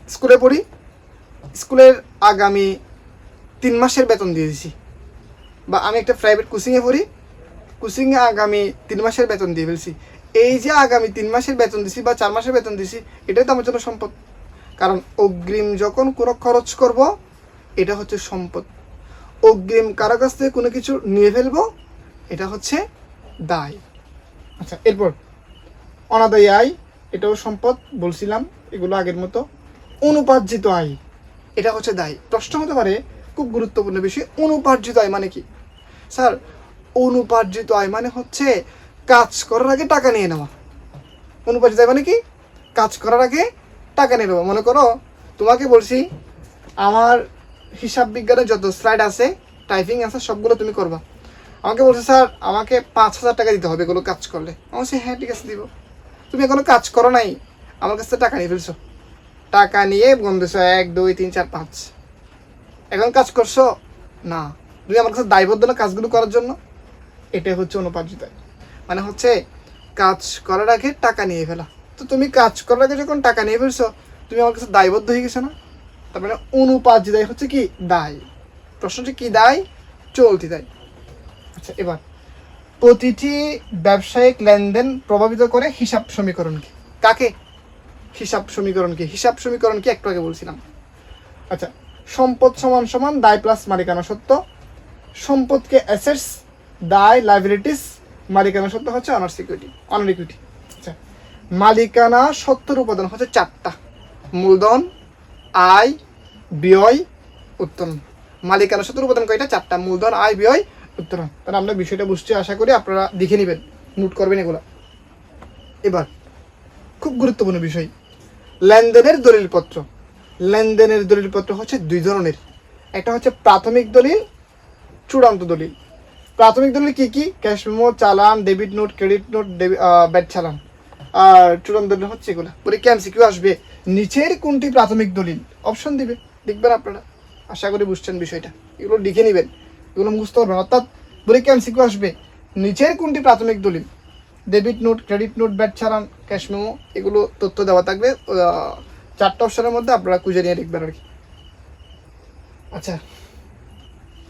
স্কুলে পড়ি, স্কুলের আগামী 3 মাসের বেতন দিয়ে দিছি, বা আমি একটা প্রাইভেট কোচিংয়ে পড়ি, কোচিংয়ে আগামী 3 মাসের বেতন দিয়ে ফেলছি। এই যে আগামী 3 মাসের বেতন দিছি বা 4 মাসের বেতন দিছি, এটাই তো আমার জন্য সম্পদ। কারণ অগ্রিম যখন কোনো খরচ করব এটা হচ্ছে সম্পদ, অগ্রিম কারো কাছ থেকে কোনো কিছু নিয়ে ফেলবো এটা হচ্ছে দায়। আচ্ছা, এরপর অনাদায়ী আয়, এটাও সম্পদ বলছিলাম, এগুলো আগের মতো। অনুপার্জিত আয়, এটা হচ্ছে দায়। প্রশ্ন হতে পারে খুব গুরুত্বপূর্ণ বিষয়, অনুপার্জিত আয় মানে কি? স্যার অনুপার্জিত আয় মানে হচ্ছে কাজ করার আগে টাকা নিয়ে নেওয়া। অনুপার্জিত আয় মানে কি? কাজ করার আগে টাকা নিয়ে নেওয়া। মনে করো তোমাকে বলছি আমার হিসাব বিজ্ঞানের যত স্লাইড আছে, টাইপিং আছে, সবগুলো তুমি করবা। আমাকে বলছে স্যার আমাকে 5000 টাকা দিতে হবে এগুলো কাজ করলে। আমি বলছি হ্যাঁ ঠিক আছে দিব। তুমি এখনো কাজ করো নাই, আমার কাছ থেকে টাকা নিয়ে ফেলছো, টাকা নিয়ে বন্ধুছ 1 2 3 4 5, এখন কাজ করছো না, তুমি আমার কাছে দায়বদ্ধ না কাজগুলো করার জন্য। এটাই হচ্ছে অনুপার্জিত আয়, মানে হচ্ছে কাজ করার আগে টাকা নিয়ে ফেলা। তো তুমি কাজ করার আগে যখন টাকা নিয়ে ফেলছো তুমি আমার কাছে দায়বদ্ধ হয়ে গেছো না, তার মানে অনুপার্জিত আয় হচ্ছে কি, দায়। প্রশ্নটি কি দায়? চলতি দায়। আচ্ছা, এবার প্রতিটি ব্যবসায়িক লেনদেন প্রভাবিত করে হিসাব সমীকরণকে। কাকে? হিসাব সমীকরণকে। হিসাব সমীকরণকে একটু আগে বলছিলাম। আচ্ছা, সম্পদ সমান সমান দায় প্লাস মালিকানা সত্ত্ব। সম্পদকে অ্যাসেটস, দায় লাইবিলিটিস, মালিকানা সত্ত্ব হচ্ছে অনার সিকিউরিটি, অনার ইকুইটি। আচ্ছা, মালিকানা সত্ত্বের উপাদান হচ্ছে 4টা: মূলধন, আয়, ব্যয়, উত্তোলন। মালিকানা সত্ত্বের উপাদান কয়টা? 4টা: মূলধন, আয়, ব্যয়, উত্তোলন। তাহলে আমরা বিষয়টা বুঝতে আশা করি, আপনারা দেখে নেবেন, নোট করবেন এগুলা। এবার খুব গুরুত্বপূর্ণ বিষয়, লেনদেনের দলিলপত্র। লেনদেনের দলিলপত্র হচ্ছে 2 ধরনের, একটা হচ্ছে প্রাথমিক দলিল, চূড়ান্ত দলিল। প্রাথমিক দলিল কি কি? ক্যাশ মেমো, চালান, debit note, credit note, bat চালান। আর চূড়ান্ত দলিল হচ্ছে এগুলো। পরীক্ষা এমসিকিউ আসবে, নিচের কোনটি প্রাথমিক দলিল? অপশন দিবে, লিখবেন আপনারা। আশা করি বুঝছেন বিষয়টা, এগুলো লিখে নেবেন, এগুলো বুঝতে পারবেন। অর্থাৎ পরীক্ষা এমসিকিউ আসবে, নিচের কোনটি প্রাথমিক দলিল? Debit note, credit note, bat চালান, ক্যাশ মেমো, এগুলো তথ্য দেওয়া থাকবে। 4টা অপশনের মধ্যে আপনারা খুঁজে নিয়ে লিখবেন আর কি। আচ্ছা,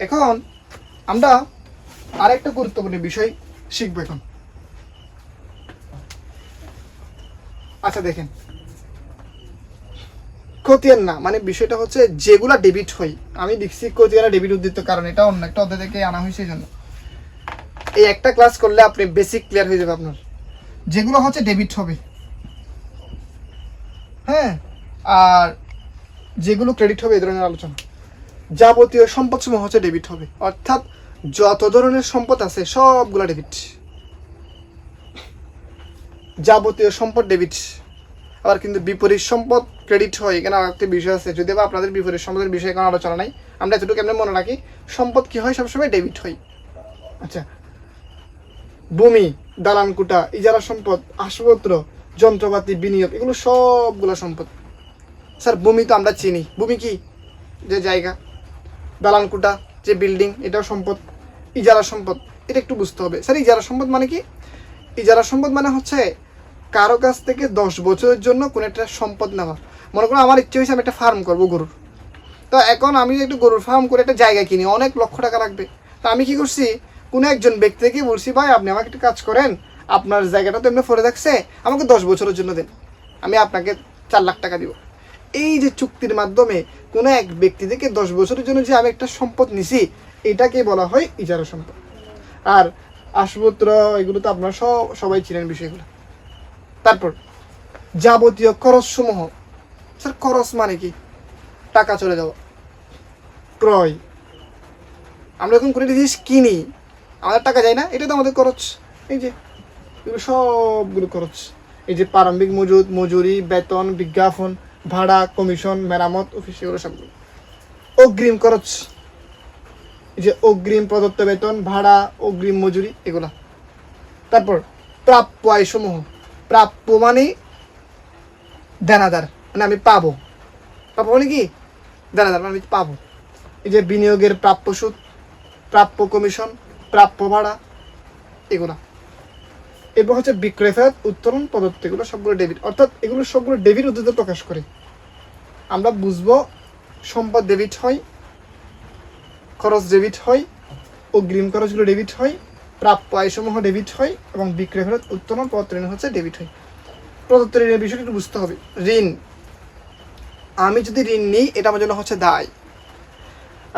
এখন আমরা আরেকটা গুরুত্বপূর্ণ বিষয় শিখবো এখন। আচ্ছা দেখেন, খতিয়ান না মানে বিষয়টা হচ্ছে যেগুলা ডেবিট হয়, আমি লিখছি খতিয়ান ডেবিট উদ্ধৃত, কারণ এটা অন্য একটা অধ্যায় থেকে আনা হয়েছে, এই জন্য এই একটা ক্লাস করলে আপনি বেসিক ক্লিয়ার হয়ে যাবে আপনার। যেগুলো হচ্ছে ডেবিট হবে, হ্যাঁ, আর যেগুলো ক্রেডিট হবে এই ধরনের আলোচনা। যাবতীয় সম্পদ সমূহ হচ্ছে ডেবিট হবে, অর্থাৎ যত ধরনের সম্পদ আছে সবগুলা ডেবিট। যাবতীয় সম্পদ ডেবিট। আবার কিন্তু বিপরীত সম্পদ ক্রেডিট হয়, এখানে আরেকটা বিষয় আছে, যদি বা আপনাদের বিপরীত সম্পদের বিষয়ে কোনো আলোচনা নাই, আমরা এতটুকু কেমন মনে রাখি, সম্পদ কি হয় সবসময় ডেবিট হয়। আচ্ছা, ভূমি, দালান কুটা, ইজারা সম্পদ, আসবাবপত্র, যন্ত্রপাতি, বিনিয়োগ, এগুলো সবগুলো সম্পদ। স্যার ভূমি তো আমরা চিনি, ভূমি কি? যে জায়গা। দালান কুটা যে বিল্ডিং, এটাও সম্পদ। ইজারা সম্পদ, এটা একটু বুঝতে হবে। স্যার ইজারা সম্পদ মানে কি? ইজারা সম্পদ মানে হচ্ছে কারো কাছ থেকে 10 বছরের জন্য কোনো একটা সম্পদ নেওয়া। মনে করো আমার ইচ্ছে হয়েছে আমি একটা ফার্ম করবো গরুর, তো এখন আমি একটু গরুর ফার্ম করে একটা জায়গা কিনি, অনেক লক্ষ টাকা লাগবে। তা আমি কি করছি, কোনো একজন ব্যক্তিকে বলছি ভাই আপনি আমাকে একটা কাজ করেন, আপনার জায়গাটা তো এমনি পড়ে থাকছে, আমাকে 10 বছরের জন্য দেন, আমি আপনাকে 4 লাখ টাকা দিব। এই যে চুক্তির মাধ্যমে কোনো এক ব্যক্তি থেকে 10 বছরের জন্য যে আমি একটা সম্পদ নিছি, এটাকে বলা হয় ইজারা সম্পদ। আর আসবাবপত্র এগুলো তো আপনারা সবাই চিনেন বিষয়গুলো। তারপর যাবতীয় খরচ সমূহ। স্যার খরচ মানে কি? টাকা চলে যাওয়া, ক্রয়। আমরা যখন কোনো জিনিস কিনি আমাদের টাকা যায় না, এটা তো আমাদের খরচ, এই যে এগুলো সবগুলো খরচ। এই যে প্রারম্ভিক মজুদ, মজুরি, বেতন, বিজ্ঞাপন, ভাড়া, কমিশন, মেরামত, অফিস, এগুলো সবগুলো। অগ্রিম খরচ, এই যে অগ্রিম প্রদত্ত বেতন, ভাড়া, অগ্রিম মজুরি, এগুলা। তারপর প্রাপ্য আয়সমূহ, প্রাপ্য মানে দেনাদার, মানে আমি পাবো, প্রাপ্য মানে কি দেনাদার, মানে আমি পাবো। এই যে বিনিয়োগের প্রাপ্য সুদ, প্রাপ্য কমিশন, প্রাপ্য ভাড়া, এগুলা। এরপর হচ্ছে বিক্রয় ফেরত, উত্তোলন, প্রদত্ত, এগুলো সবগুলো ডেবিট। অর্থাৎ এগুলো সবগুলো ডেবিট উদ্ধৃত প্রকাশ করে। আমরা বুঝবো সম্পদ ডেবিট হয়, খরচ ডেবিট হয়, অগ্রিম খরচগুলো ডেবিট হয়, প্রাপ্য আয়সমূহ ডেবিট হয়, এবং বিক্রয় ফেরত, উত্তোলন, প্রদত্ত ঋণ হচ্ছে ডেবিট হয়। প্রদত্ত ঋণের বিষয়টা একটু বুঝতে হবে। ঋণ, আমি যদি ঋণ নিই এটা আমার জন্য হচ্ছে দায়।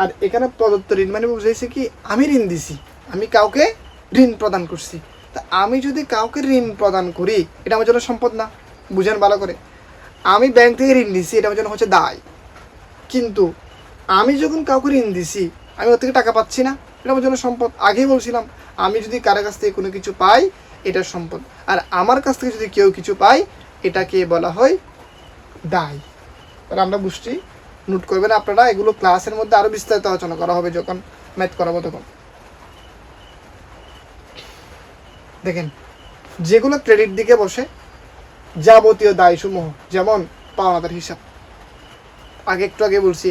আর এখানে প্রদত্ত ঋণ মানে বুঝাইছে কি আমি ঋণ দিছি, আমি কাউকে ঋণ প্রদান করছি। তা আমি যদি কাউকে ঋণ প্রদান করি এটা আমার জন্য সম্পদ না, বুঝেন ভালো করে। আমি ব্যাংক থেকে ঋণ দিছি এটা আমার জন্য হচ্ছে দায়, কিন্তু আমি যখন কাউকে ঋণ দিছি আমি ওর থেকে টাকা পাচ্ছি না, এটা আমার জন্য সম্পদ। আগেই বলছিলাম আমি যদি কারো কাছ থেকে কোনো কিছু পাই এটা সম্পদ, আর আমার কাছ থেকে যদি কেউ কিছু পাই এটাকে বলা হয় দায়। তাহলে আমরা বুঝছি, নোট করবেন আপনারা, এগুলো ক্লাসের মধ্যে আরও বিস্তারিত আলোচনা করা হবে যখন ম্যাথ করাবো তখন। দেখেন যেগুলো ক্রেডিট দিকে বসে, যাবতীয় দায়সমূহ, যেমন পাওনাদার হিসাব। একটু আগে বলছি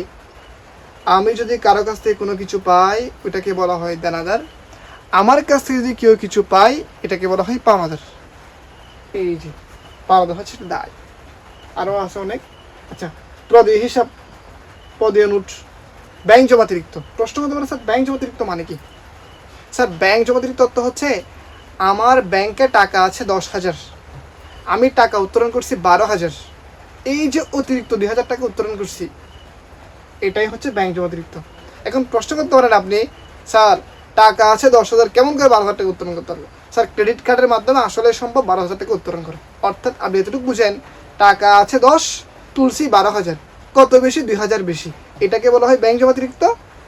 আমি যদি কারো কাছ থেকে কোনো কিছু পাই ওটাকে বলা হয় দেনাদার, আমার কাছ থেকে যদি কেউ কিছু পাই এটাকে বলা হয় পাওনাদার। এই যে পাওনাদার হচ্ছে দায়, আরও আছে অনেক। আচ্ছা, প্রদেয় হিসাব, পদীয় নোট, ব্যাংক জমাতিরিক্ত। প্রশ্ন হতে পারে স্যার ব্যাংক জমাতিরিক্ত মানে কি? স্যার ব্যাংক জমাতিরিক্ত অর্থ হচ্ছে আমার ব্যাংকে টাকা আছে 10,000, আমি টাকা উত্তোলন করছি 12,000, এই যে অতিরিক্ত 2,000 টাকা উত্তোলন করছি এটাই হচ্ছে ব্যাংক জমাতিরিক্ত। এখন প্রশ্ন করতে পারেন আপনি, স্যার টাকা আছে 10,000 কেমন করে 12,000 টাকা উত্তোলন করতে পারবে? স্যার ক্রেডিট কার্ডের মাধ্যমে আসলে সম্ভব 12,000 টাকা উত্তোলন করে। অর্থাৎ আপনি এতটুকু বুঝেন টাকা আছে 10, তুলসী 12,000, কত বেশি? 2,000 বেশি, এটাকে বলা হয় ব্যাংক জমাতিরিক্ত,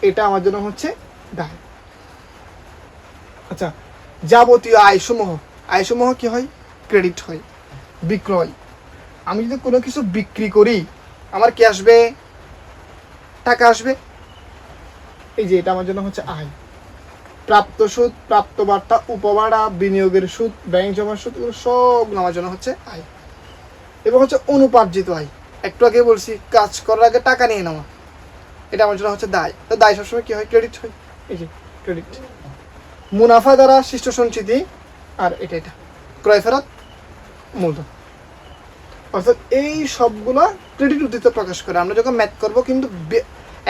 এটা আমার জন্য হচ্ছে দায়। আচ্ছা, যাবতীয় আয়সমূহ, আয়সমূহ কি হয়? ক্রেডিট হয়। বিক্রয়, আমি যদি কোনো কিছু বিক্রি করি আমার কি আসবে? টাকা আসবে, এই যে এটা আমার জন্য হচ্ছে আয়। প্রাপ্ত সুদ, প্রাপ্ত বার্তা, উপভাড়া, বিনিয়োগের সুদ, ব্যাংক জমার সুদ, এগুলো সবগুলো আমার জন্য হচ্ছে আয়। এবং হচ্ছে অনুপার্জিত আয়, একটু আগে বলছি কাজ করার আগে টাকা নিয়ে নেওয়া, এটা আমার জন্য হচ্ছে দায়। তো দায় সবসময় কি হয়? ক্রেডিট হয়, এই যে ক্রেডিট। মুনাফা দ্বারা সৃষ্ট সঞ্চিতি, আর এটা ক্রয় ফেরত, মূলধন। অর্থাৎ এই সবগুলো ক্রেডিট উদ্ধৃত প্রকাশ করে। আমরা যখন ম্যাথ করবো কিন্তু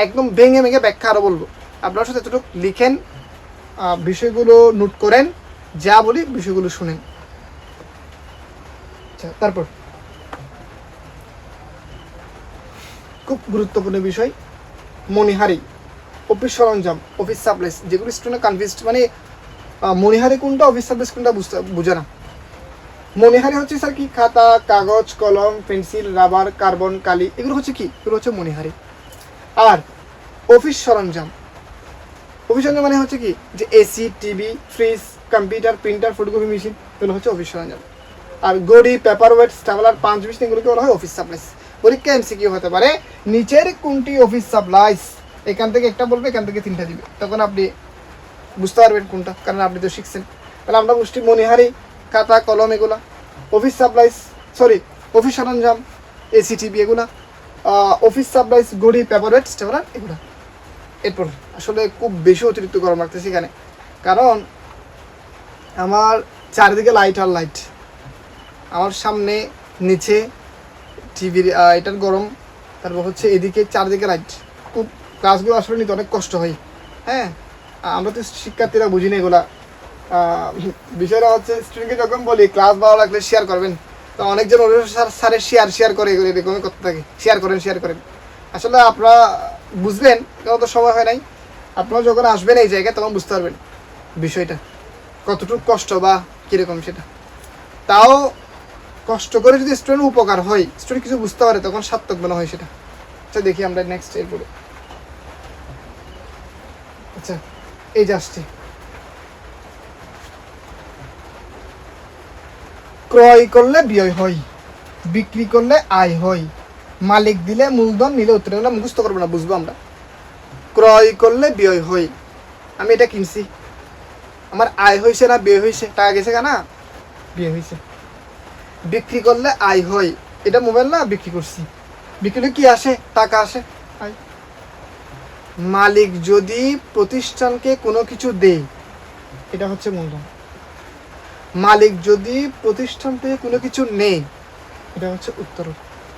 একদম ভেঙে ভেঙে ব্যাখ্যা আরও বলবো, আপনার সাথে এতটুকু লিখেন, বিষয়গুলো নোট করেন, যা বলি বিষয়গুলো শুনেন। আচ্ছা, তারপর খুব গুরুত্বপূর্ণ বিষয় মণিহারি, অফিস সরঞ্জাম, অফিস সাপ্লাইস, যেগুলো স্টুডেন্ট কনফিউজড, মানে মণিহারি কোনটা অফিস সাপ্লাইস কোনটা বুঝে না। মণিহারি হচ্ছে স্যার কি? খাতা, কাগজ, কলম, পেন্সিল, রাবার, কার্বন, কালি, এগুলো হচ্ছে কি? এগুলো হচ্ছে মণিহারি। আর অফিস সরঞ্জাম, অফিস সরঞ্জাম মানে হচ্ছে কি? যে AC, TV, fridge, computer, printer, photocopy machine, এগুলো হচ্ছে অফিস সরঞ্জাম। আর গড়ি, paper wait, stapler, punch machine, এগুলোকে বলা হয় অফিস সাপ্লাইস। পরীক্ষা এমসিকিউ হতে পারে নিচের কোনটি অফিস সাপ্লাইস, এখান থেকে একটা বলবে, এখান থেকে 3টা দিবে, তখন আপনি বুঝতে পারবেন কোনটা, কারণ আপনি তো শিখছেন। তাহলে আমরা বুঝছি মণিহারি, খাতা, কলম, এগুলা অফিস সাপ্লাইস, সরি অফিস সরঞ্জাম, এসি, টিভি, এগুলা অফিস সাপ্লাইস, গড়ি, পেপার ওয়েট, স্টেপলার, এগুলা। এরপর আসলে খুব বেশি অতিরিক্ত গরম লাগতেছে এখানে, কারণ আমার চারিদিকে লাইট আর লাইট, আমার সামনে নিচে টিভির এটার গরম, তারপর হচ্ছে এদিকে চারদিকে লাইট, খুব ক্লাসগুলো আসলে নিতে অনেক কষ্ট হয়। হ্যাঁ, আমরা তো শিক্ষার্থীরা বুঝি না এগুলা। বিষয়টা হচ্ছে স্টুডেন্টকে যখন বলি ক্লাস ভালো লাগলে শেয়ার করবেন, তো অনেকজন স্যারের শেয়ার করে এগুলো এরকমই করতে থাকে, শেয়ার করেন। আসলে আপনারা বুঝবেন, কেন তো সময় হয় নাই। আপনারা যখন আসবেন এই জায়গায় তখন বুঝতে পারবেন বিষয়টা কতটুকু কষ্ট বা কীরকম সেটা। তাও কষ্ট করে যদি স্টুডেন্ট উপকার হয়, স্টুডেন্ট কিছু বুঝতে পারে, তখন সার্থক মনে হয় সেটা। আচ্ছা, দেখি আমরা নেক্সট এরপরে। আচ্ছা, এই যে আসছে ক্রয় করলে ব্যয় হয়, বিক্রি করলে আয় হয়, মালিক দিলে মূলধন, নিলে উত্তর। মুখস্থ করবো না, বুঝবো আমরা। ক্রয় করলে ব্যয় হয়, আমি এটা কিনছি, আমার আয় হয়েছে না ব্যয় হয়েছে? টাকা গেছে কেনা, ব্যয় হয়েছে। বিক্রি করলে আয় হয়, এটা মোবাইল না, বিক্রি করছি, বিক্রি করলে কি আসে? টাকা আসে, আয়। মালিক যদি প্রতিষ্ঠানকে কোনো কিছু দেয়, এটা হচ্ছে মূলধন। মালিক যদি প্রতিষ্ঠান থেকে কোনো কিছু নেই, এটা হচ্ছে উত্তর।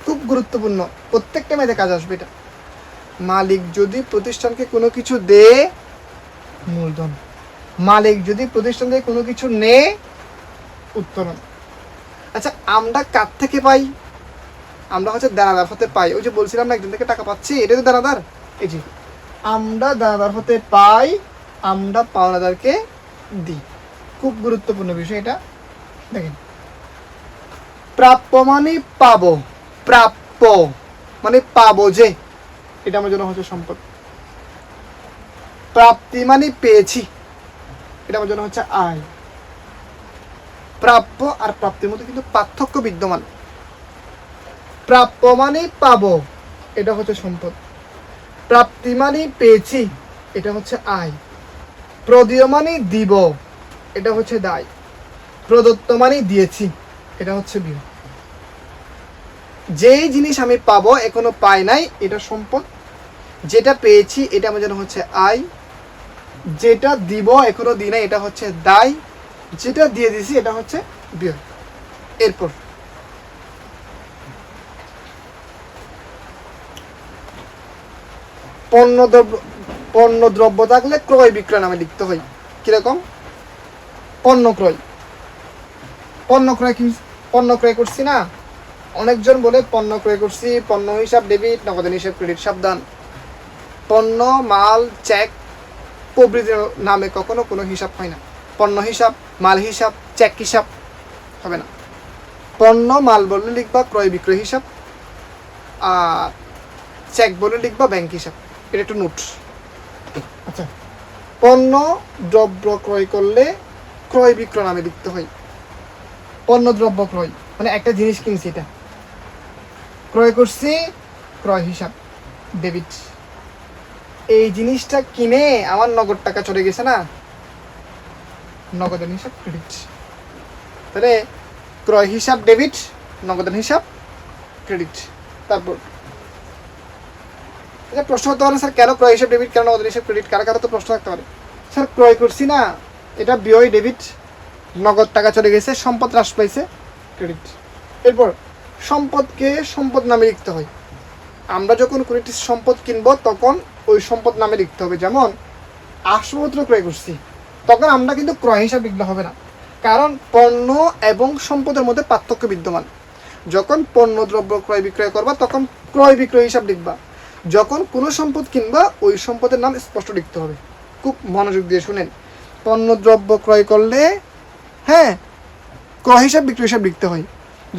খুব গুরুত্বপূর্ণ, প্রত্যেকটা মেয়েদের কাজ আসবে এটা। মালিক যদি প্রতিষ্ঠানকে কোনো কিছু দেয়, মূলধন। মালিক যদি প্রতিষ্ঠান থেকে কোনো কিছু নেয়, উত্তরণ। আচ্ছা, আমরা কার থেকে পাই? আমরা হচ্ছে দানাদার হতে পাই। ওই যে বলছিলাম না, একজন থেকে টাকা পাচ্ছি, এটা তো দানাদার। এই যে আমরা দানাদার হতে পাই, আমরা পাওনাদারকে দিই। খুব গুরুত্বপূর্ণ বিষয় এটা। দেখেন, প্রাপ্য মানে পাবো, প্রাপ্য মানে পাবো যে, এটা আমার জন্য হচ্ছে সম্পদ। প্রাপ্তি মানে পেয়েছি, এটা আমার জন্য হচ্ছে আয়। প্রাপ্য আর প্রাপ্তির মধ্যে কিন্তু পার্থক্য বিদ্যমান। প্রাপ্য মানে পাবো, এটা হচ্ছে সম্পদ। প্রাপ্তি মানে পেয়েছি, এটা হচ্ছে আয়। প্রদেয় মানে দিব, এটা হচ্ছে দায়। প্রদত্ত মানে দিয়েছি, এটা হচ্ছে ব্যয়। যেই জিনিস আমি পাবো এখনো পাই নাই, এটা সম্পদ। যেটা পেয়েছি এটা আমার জন্য হচ্ছে আয়। যেটা দিব এখনো দিই নাই, এটা হচ্ছে দায়। যেটা দিয়ে দিছি এটা হচ্ছে ব্যয়। এরপর পণ্য দ্রব্য থাকলে ক্রয় বিক্রয় নামে লিখতে হয়। কিরকম? পণ্য ক্রয়, পণ্য ক্রয় করছি না, অনেকজন বলে পণ্য ক্রয় করছি, পণ্য হিসাব ডেবিট, নগদান হিসাব ক্রেডিট। সাবধান, পণ্য, মাল, চেক প্রভৃতির নামে কখনো কোনো হিসাব হয় না। পণ্য হিসাব, মাল হিসাব, চেক হিসাব হবে না। পণ্য মাল বললে লিখবা ক্রয় বিক্রয় হিসাব, আর চেক বলে লিখবা ব্যাংক হিসাব। এটা একটু নোট। আচ্ছা, পণ্য দ্রব্য ক্রয় করলে ক্রয় বিক্রয় নামে লিখতে হয়। পণ্য দ্রব্য ক্রয় মানে একটা জিনিস কিনছি, এটা ক্রয় করছি, ক্রয় হিসাব ডেবিট। এই জিনিসটা কিনে আমার নগদ টাকা চলে গেছে না, নগদান হিসাব ক্রেডিট। তাহলে ক্রয় হিসাব ডেবিট, নগদান হিসাব ক্রেডিট। তারপর প্রশ্ন হতে পারে, স্যার কেন ক্রয় হিসাব ডেবিট, কেন নগদান হিসাব ক্রেডিট? কারো কারো তো প্রশ্ন থাকতে পারে, স্যার ক্রয় করছি না, এটা ব্যয় ডেবিট, নগদ টাকা চলে গেছে, সম্পদ হ্রাস পাইছে, ক্রেডিট। এরপর সম্পদকে সম্পদ নামে লিখতে হয়। আমরা যখন কোনো একটি সম্পদ কিনবো তখন ওই সম্পদ নামে লিখতে হবে। যেমন আসবাবপত্র ক্রয় করছি, তখন আমরা কিন্তু ক্রয় হিসাব লিখলে হবে না, কারণ পণ্য এবং সম্পদের মধ্যে পার্থক্য বিদ্যমান। যখন পণ্য দ্রব্য ক্রয় বিক্রয় করবা তখন ক্রয় বিক্রয় হিসাব লিখবা। যখন কোনো সম্পদ কিনবা ওই সম্পদের নাম স্পষ্ট লিখতে হবে। খুব মনোযোগ দিয়ে শুনেন, পণ্য দ্রব্য ক্রয় করলে হ্যাঁ ক্রয় হিসাব বিক্রয় হিসাব লিখতে হয়।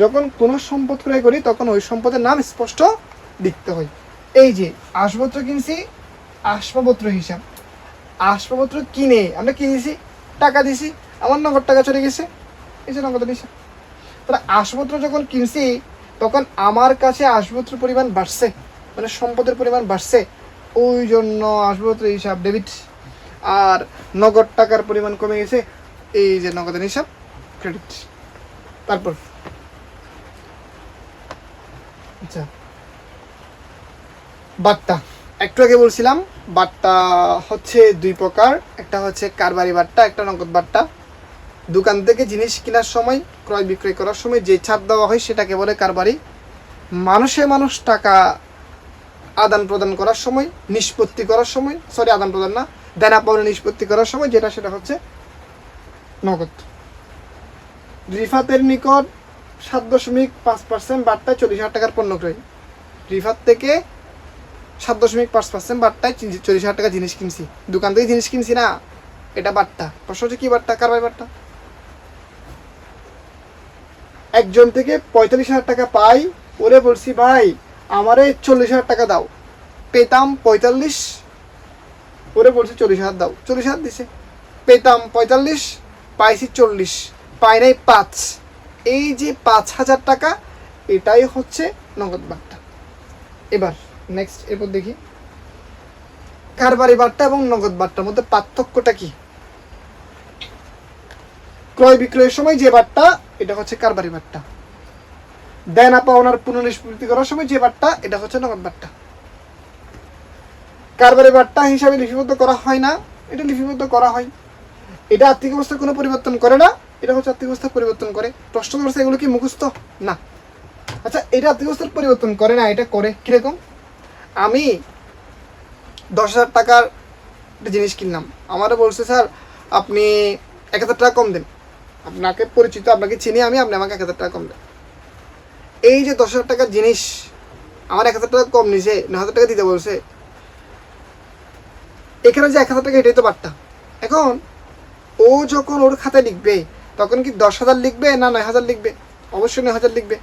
যখন কোনো সম্পদ ক্রয় করি তখন ওই সম্পদের নাম স্পষ্ট লিখতে হয়। এই যে আসবাবপত্র কিনছি, আসবাবপত্র হিসাব। আসবাবপত্র কিনে আমরা কিনেছি, টাকা দিছি, আমার নগদ টাকা চলে গেছে, এই যে নগদ হিসাব। তাহলে আসবাবপত্র যখন কিনছি তখন আমার কাছে আসবাবপত্রের পরিমাণ বাড়ছে, মানে সম্পদের পরিমাণ বাড়ছে, ওই জন্য আসবাবপত্র হিসাব ডেবিট। আর নগদ টাকার পরিমাণ কমে গেছে, এই যে নগদান হিসাব ক্রেডিট। তারপর আচ্ছা, বাট্টা। একটু আগে বলছিলাম বাট্টা হচ্ছে দুই প্রকার, একটা হচ্ছে কারবারি বাট্টা, একটা নগদ বাট্টা। দোকান থেকে জিনিস কেনার সময়, ক্রয় বিক্রয় করার সময় যে ছাড় দেওয়া হয় সেটাকে বলে কারবারি। মানুষ টাকা আদান প্রদান করার সময়, নিষ্পত্তি করার সময়, আদান প্রদান না, দেনা পাওনা নিষ্পত্তি করার সময় যেটা, সেটা হচ্ছে নগদ। রিফাতের নিকট 7.5% বাট্টায় 40,000 টাকার পণ্য ক্রয়। রিফাত থেকে 7.5% বাট্টায় 40,000 টাকা জিনিস কিনছি, দোকান থেকে জিনিস কিনছি না, এটা বাট্টা। প্রশ্ন হচ্ছে কি বাট্টা? কারবারি বাট্টা। একজন থেকে 45,000 টাকা পাই, ওরে বলছি ভাই আমারে 40,000 টাকা দাও, পেতাম 45, ওরে বলছি 40,000 দাও, 40,000 দিছে। পেতাম 45, পাইছি 40, পাই নাই 5, এই যে 5,000 টাকা, এটাই হচ্ছে নগদ বাট্টা। এবার নেক্সট, এরপর দেখি কারবারি বাট্টা এবং নগদ বাট্টার মধ্যে পার্থক্যটা কি। ক্রয় বিক্রয়ের সময় যে বাট্টা, এটা হচ্ছে কারবারি বাট্টা। দেনা পাওনার পুনঃনিষ্পত্তি করার সময় যে বাট্টা, এটা হচ্ছে নগদ বাট্টা। কারবারি বাট্টা হিসাবে লিপিবদ্ধ করা হয় না, এটা লিপিবদ্ধ করা হয়। এটা আর্থিক অবস্থার কোনো পরিবর্তন করে না, এটা হচ্ছে আর্থিক অবস্থার পরিবর্তন করে। প্রশ্ন করছে এগুলো কি মুখস্থ না? আচ্ছা, এটা আর্থিক অবস্থার পরিবর্তন করে না, এটা করে কিরকম? আমি 10,000 টাকার একটা জিনিস কিনলাম, আমারও বলছে স্যার আপনি 1,000 টাকা কম দেন, আপনাকে পরিচিত, আপনাকে চিনি আমি, আপনি আমাকে 1,000 টাকা কম দেন। এই যে 10,000 টাকার জিনিস আমার 1,000 টাকা কম নিছে, 9,000 টাকা দিতে বলছে, এখানে যে 1,000 টাকা এটাই তো বাট্টা। এখন ও যখন ওর খাতায় লিখবে তখন কি 10,000 লিখবে না 9,000 লিখবে? অবশ্যই 9,000 লিখবে।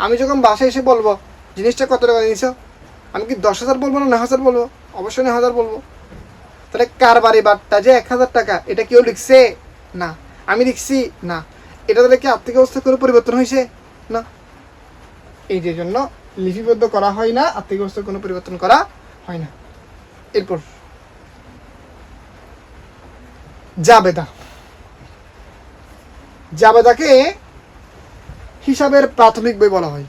আমি যখন বাসায় এসে বলবো জিনিসটা কত টাকা নিয়েছ, আমি কি 10,000 বলবো না 9,000 বলবো? অবশ্যই 9,000 বলবো। তাহলে কারবারি বাট্টা যে 1,000 টাকা, এটা কেউ লিখছে না, আমি লিখছি না, এটা তাহলে কি আর্থিক অবস্থা কোনো পরিবর্তন হয়েছে না? এই যে জন্য লিপিবদ্ধ করা হয় না, আর্থিক অবস্থার কোনো পরিবর্তন করা হয় না। এরপর জাবেদা। জাবেদাকে হিসাবের প্রাথমিক বই বলা হয়।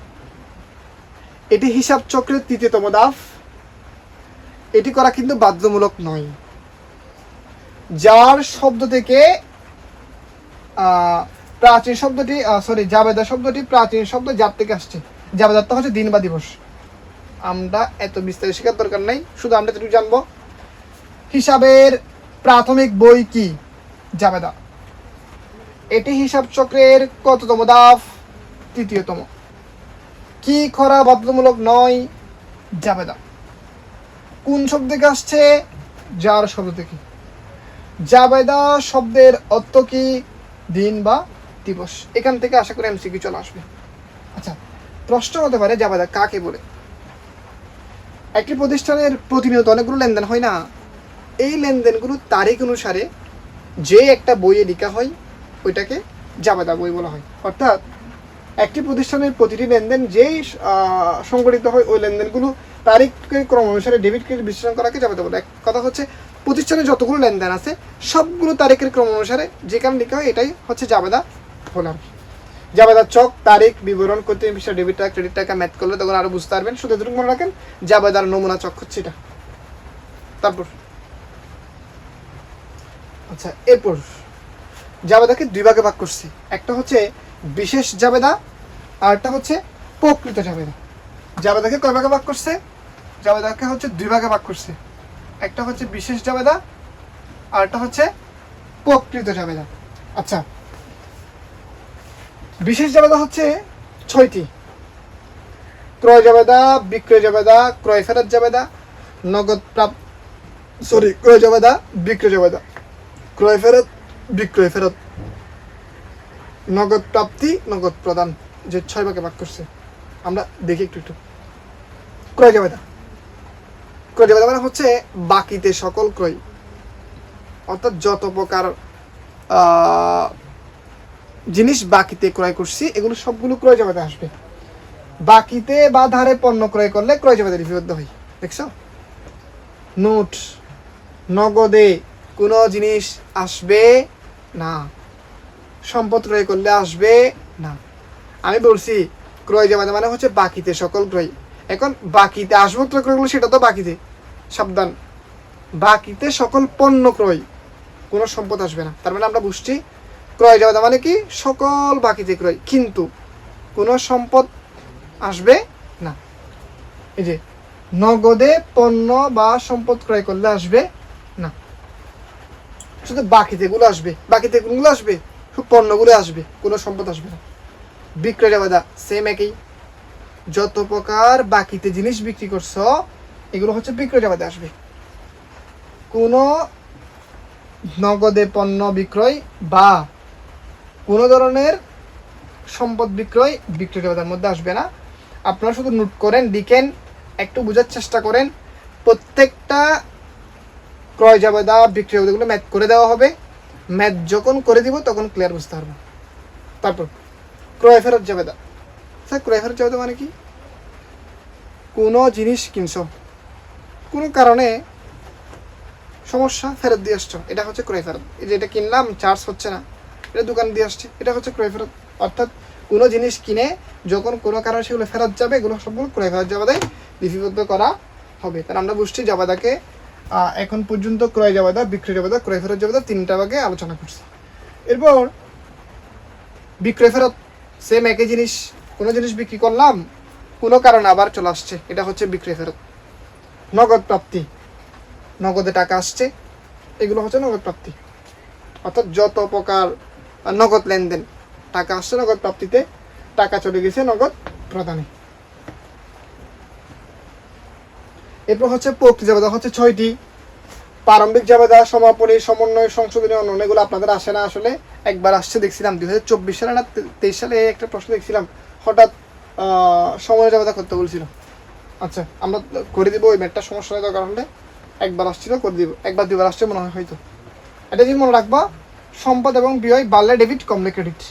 এটি হিসাব চক্রের 3য়তম ধাপ। এটি করা কিন্তু বাধ্যতামূলক নয়। যার শব্দ থেকে প্রাচীন শব্দটি জাবেদা শব্দটি প্রাচীন শব্দ জাত থেকে আসছে। জাবেদাটা হচ্ছে দিন বা দিবস। আমরা এত বিস্তারিত শেখার দরকার নাই, শুধু আমরা যেটুকু জানবো হিসাবের প্রাথমিক বই কি? জাবেদা। এটি হিসাব চক্রের কততম ধাপ? 3য়তম। কি করা বাধ্যতামূলক নয়? জাবেদা। কোন শব্দ থেকে আসছে? যার শব্দ থেকে। জাবেদা শব্দের অর্থ কি? দিন বা দিবস। এখান থেকে আশা করি এমসিকিউ চলে আসবে। আচ্ছা, প্রশ্ন হতে পারে জাবেদা কাকে বলে? একটি প্রতিষ্ঠানের প্রতিনিয়ত অনেকগুলো লেনদেন হয় না, এই লেনদেনগুলো তারিখ অনুসারে যে একটা বইয়ে লেখা হয় ওইটাকে জাবেদা বই বলা হয়। অর্থাৎ একটি প্রতিষ্ঠানের প্রতিটি লেনদেন যেই সংগঠিত হয় ওই লেনদেনগুলো তারিখের ক্রম অনুসারে ডেবিট ক্রেডিট বিশ্লেষণ করাকে জাবেদা বলে। এক কথা হচ্ছে প্রতিষ্ঠানে যতগুলো লেনদেন আছে সবগুলো তারিখের ক্রম অনুসারে যেখানে লেখা হয় এটাই হচ্ছে জাবেদা বলে আর কি। জাবেদার চক, তারিখ, বিবরণ করতে বিষয় ডেবিট টাকা ক্রেডিট টাকা ম্যাথ করলে তখন আরো বুঝতে পারবেন। শুধু এতটুকু মনে রাখেন, জাবেদার নমুনা চক হচ্ছে এটা। তারপর আচ্ছা, এরপর জাবেদাকে 2 ভাগে ভাগ করছি। একটা হচ্ছে বিশেষ জাবেদা আর একটা হচ্ছে প্রকৃত জাবেদা। জাবেদাকে কয় ভাগে ভাগ করছে? জাবেদাকে হচ্ছে 2 ভাগে ভাগ করছে। একটা হচ্ছে বিশেষ জাবেদা আর একটা হচ্ছে প্রকৃত জাবেদা। আচ্ছা, বিশেষ জাবেদা হচ্ছে 6টি। ক্রয় জাবেদা, বিক্রয় জাবেদা, ক্রয় ফেরত জাবেদা, নগদ প্রাপ্ত ক্রয় জাবেদা, বিক্রয় জাবেদা, ক্রয় ফেরত, বিক্রয় ফেরত, নগদ প্রাপ্তি, নগদ প্রদান, যে 6 ভাগে ভাগ করছে। আমরা দেখি একটু। ক্রয় জাবেদা। ক্রয় জাবেদা মানে হচ্ছে বাকিতে সকল ক্রয়, অর্থাৎ যত প্রকার জিনিস বাকিতে ক্রয় করছি এগুলো সবগুলো ক্রয় জাবেদা আসবে। বাকিতে বা ধারে পণ্য ক্রয় করলে ক্রয় জাবেদা লিপিবদ্ধ হয়। দেখছো? নোট, নগদে কোনো জিনিস আসবে না, সম্পদ ক্রয় করলে আসবে না। আমি বলছি ক্রয় জাবেদা মানে হচ্ছে বাকিতে সকল ক্রয়। এখন বাকিতে আসবাবপত্র ক্রয় করলে সেটা তো বাকিতে, সাবধান, বাকিতে সকল পণ্য ক্রয়, কোনো সম্পদ আসবে না। তার মানে আমরা বুঝছি ক্রয় জাবেদা মানে কি? সকল বাকিতে ক্রয়, কিন্তু কোনো সম্পদ আসবে না। এই যে নগদে পণ্য বা সম্পদ ক্রয় করলে আসবে না, শুধু বাকিতে গুলো আসবে। বাকিতে কোনগুলো আসবে? শুধু পণ্যগুলো আসবে, কোনো সম্পদ আসবে না। বিক্রয় জাবেদা সেম একই, যত প্রকার বাকিতে জিনিস বিক্রি করছো এগুলো হচ্ছে বিক্রয় জাবেদা আসবে। কোনো নগদে পণ্য বিক্রয় বা কোনো ধরনের সম্পদ বিক্রয় বিক্রয় জাবেদার মধ্যে আসবে না। আপনারা শুধু নোট করেন, লিখেন, একটু বোঝার চেষ্টা করেন। প্রত্যেকটা ক্রয় জাবেদা, বিক্রয় জাবেদাগুলো ম্যাথ করে দেওয়া হবে। ম্যাথ যখন করে দিব তখন ক্লিয়ার বুঝতে পারবো। তারপর ক্রয় ফেরত জাবেদা। স্যার ক্রয় ফেরত জাবেদা মানে কি? কোনো জিনিস কিনছো, কোনো কারণে সমস্যা, ফেরত দিয়ে আসছো, এটা হচ্ছে ক্রয় ফেরত। এই যে এটা কিনলাম, চার্জ হচ্ছে না, এটা দোকান দিয়ে আসছে, এটা হচ্ছে ক্রয় ফেরত। অর্থাৎ কোনো জিনিস কিনে যখন কোনো কারণে সেগুলো ফেরত যাবে, এগুলো সবগুলো ক্রয় ফেরত জাবেদায় লিপিবদ্ধ করা হবে। তাহলে আমরা বুঝছি জাবেদাকে এখন পর্যন্ত ক্রয় জাবেদা, বিক্রয় জাবেদা, ক্রয় ফেরত জাবেদা 3টা ভাগে আলোচনা করছি। এরপর বিক্রয় ফেরত, সেম একই জিনিস, কোনো জিনিস বিক্রি করলাম, কোনো কারণে আবার চলে আসছে, এটা হচ্ছে বিক্রয় ফেরত। নগদ প্রাপ্তি, নগদে টাকা আসছে, এগুলো হচ্ছে নগদ প্রাপ্তি। অর্থাৎ যত প্রকার নগদ লেনদেন, টাকা আসছে নগদ প্রাপ্তিতে, টাকা চলে গেছে নগদ প্রদানে। এরপর হচ্ছে প্রকৃত জাবেদা, হচ্ছে 6টি। প্রারম্ভিক জাবেদা, সমাপনী, সমন্বয়, সংশোধনী, অন্যান্য, এগুলো আপনাদের আসে না। আসলে একবার আসছে দেখছিলাম 2024 সালে না 23 সালে একটা প্রশ্ন দেখছিলাম, হঠাৎ সময় জাবেদা করতে বলছিল। আচ্ছা আমরা করে দিব, ওই ম্যাটটা সমস্যা নেই, দরকার হলে একবার আসছিল করে দিব, একবার দুবার আসছে মনে হয় হয়তো। এটা যদি মনে রাখবা, সম্পদ এবং ব্যয় বাড়লে ডেবিট, কমলে ক্রেডিট।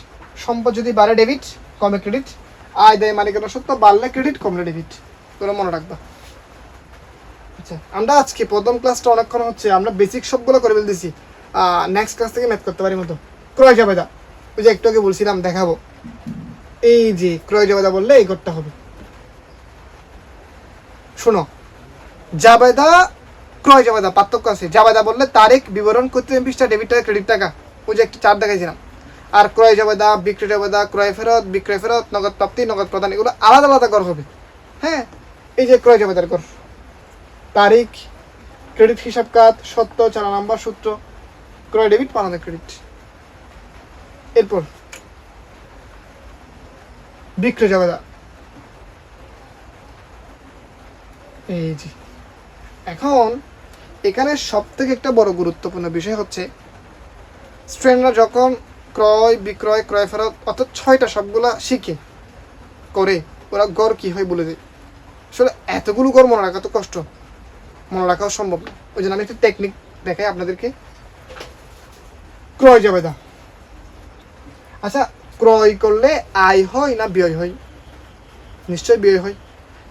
সম্পদ যদি বাড়ে ডেবিট, কমে ক্রেডিট। আয় দেয় মালিকানা সত্ত্ব বাড়লে ক্রেডিট, কমলে ডেবিট, তোরা মনে রাখবা। আচ্ছা আমরা আজকে প্রথম ক্লাসটা অনেকক্ষণ হচ্ছে, আমরা বেসিক সবগুলো করে ফেলতেছি, নেক্সট ক্লাস থেকে ম্যাথ করতে পারি মতো। ক্রয় জাবেদা, ওই যে একটু আগে বলছিলাম, দেখাবো। এই যে ক্রয় জাবেদা বললে এই করতে হবে। শোনো, জাবেদা ক্রয় জাবেদা পার্থক্য আছে। জাবেদা বললে তারিখ, বিবরণ, কর্তৃপক্ষ পৃষ্ঠা, ডেবিট টাকা, ক্রেডিট টাকা, ওই যে একটা চার্ট দেখাইছিলাম। আর ক্রয় জাবেদা, বিক্রয় জাবেদা, ক্রয় ফেরত, বিক্রয় ফেরত, নগদ প্রাপ্তি, নগদ প্রদান, এগুলো আলাদা আলাদা কর হবে। হ্যাঁ, এই যে ক্রয় জাবেদার কর, তারিখ, ক্রেডিট হিসাব কাত, সত্য, চালান নাম্বার, সূত্র, ক্রয় ডেবিট, পাওনা ক্রেডিট। এরপর বিক্রয় জাবেদা, এই যে এখন এখানে সব থেকে একটা বড় গুরুত্বপূর্ণ বিষয় হচ্ছে, স্টুডেন্টরা যখন ক্রয়, বিক্রয়, ক্রয় ফেরত অর্থাৎ 6টা সবগুলা শিখে করে, ওরা গড় কী হয় বলে দেয়। আসলে এতগুলো গড় মনে রাখা তো কষ্ট, মনে রাখাও সম্ভব না। ওই জন্য আমি একটা টেকনিক দেখাই আপনাদেরকে। ক্রয় জাবেদা, আচ্ছা ক্রয় করলে আয় হয় না ব্যয় হয়? নিশ্চয়ই ব্যয় হয়।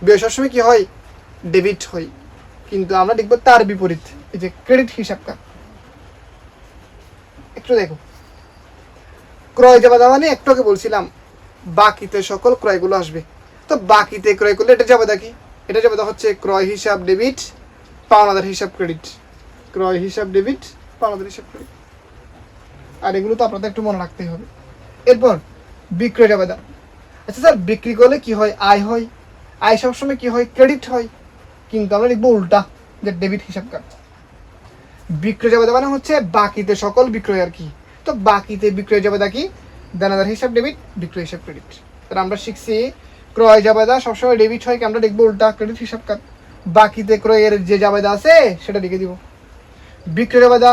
ব্যয় সবসময় কী হয়? ডেবিট হয়। কিন্তু আমরা দেখবো তার বিপরীত, এই যে ক্রেডিট হিসাব কাট। একটু দেখো, ক্রয় জাবেদা মানে একটু আগে বলছিলাম বাকিতে সকল ক্রয়গুলো আসবে। তো বাকিতে ক্রয় করলে এটা জাবেদা কি? এটা জাবেদা হচ্ছে ক্রয় হিসাব ডেবিট, পাওনাদার হিসাব ক্রেডিট। ক্রয় হিসাব ডেবিট, পাওনাদার হিসাব ক্রেডিট। আর এগুলো তো আপনাদের একটু মনে রাখতেই হবে। এরপর বিক্রয় জাবেদা, আচ্ছা স্যার বিক্রি করলে কি হয়? আয় হয়। আয় সবসময় কি হয়? ক্রেডিট হয়। কিন্তু আমরা লিখবো উল্টা, যে ডেবিট হিসাব কাট। বিক্রয় জাবেদা মানে হচ্ছে বাকিতে সকল বিক্রয় আর কি। তো বাকিতে বিক্রয় জাবেদা কি? দেনাদার হিসাব ডেবিট, বিক্রয় হিসাব ক্রেডিট। তাহলে আমরা শিখছি ক্রয় জাবেদা সবসময় ডেবিট হয়, আমরা লিখবো উল্টা, ক্রেডিট হিসাব কাট। বাকিতে ক্রয়ের যে জাবেদা আছে সেটা লিখে দিব। বিক্রয় জাবেদা,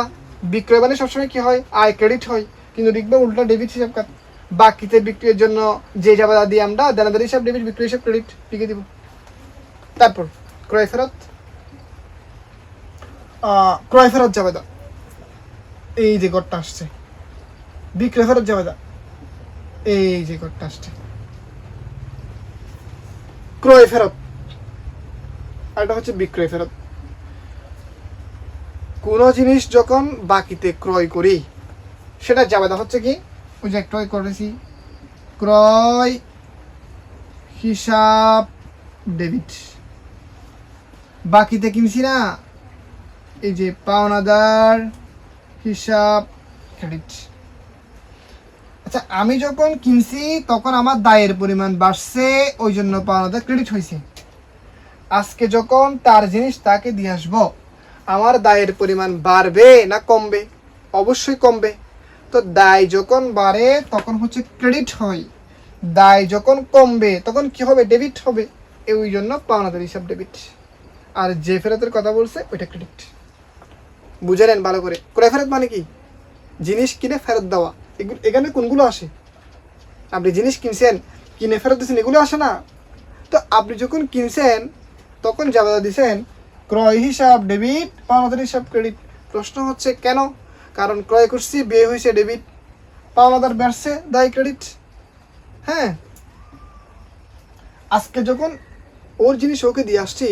বিক্রয় মানে সবসময় কি হয়? আয় ক্রেডিট হয়, কিন্তু লিখবো উল্টা, ডেবিট হিসাব কাট। বাকিতে বিক্রয়ের জন্য যে জাবেদা দিয়ে আমরা দেনাদার হিসাব ডেবিট, বিক্রয় হিসাব ক্রেডিট লিখে দিব। তারপর ক্রয় ফেরত, ক্রয় ফেরত জাবেদা, এই যে ঘরটা আসছে। বিক্রয় ফেরত জাবেদা, এই যে ঘরটা আসছে। ক্রয় ফেরত, আর এটা হচ্ছে বিক্রয় ফেরত। কোনো জিনিস যখন বাকিতে ক্রয় করি সেটা জাবেদা হচ্ছে কি? ওই যে ক্রয় করেছি, ক্রয় হিসাব ডেবিট। বাকিতে কিনছি না, এই যে পাওনাদার হিসাব ক্রেডিট। আচ্ছা আমি যখন কিনছি তখন আমার দায়ের পরিমাণ বাড়ছে, ওই জন্য পাওনাদার ক্রেডিট হয়েছে। আজকে যখন তার জিনিস তাকে দিয়ে আসবো, আমার দায়ের পরিমাণ বাড়বে না কমবে? অবশ্যই কমবে। তো দায় যখন বাড়ে তখন হচ্ছে ক্রেডিট হয়, দায় যখন কমবে তখন কি হবে? ডেবিট হবে। ওই জন্য পাওনাদার হিসাব ডেবিট। আর যে ফেরতের কথা বলছে ওইটা ক্রেডিট। বুঝে নেন ভালো করে। ক্রয় ফেরত মানে কি? জিনিস কিনে ফেরত দেওয়া। এখানে কোনগুলো আসে? আপনি জিনিস কিনছেন, কিনে ফেরত দিচ্ছেন, এগুলো আসে না। তো আপনি যখন কিনছেন তখন জাবেদা দিচ্ছেন ক্রয় হিসাব ডেবিট, পাওনাদার হিসাব ক্রেডিট। প্রশ্ন হচ্ছে কেন? কারণ ক্রয় করছি, ব্যয় হয়েছে ডেবিট, পাওনাদার বাড়ছে, দায় ক্রেডিট। হ্যাঁ, আজকে যখন ওর জিনিস ওকে দিয়ে আসছি,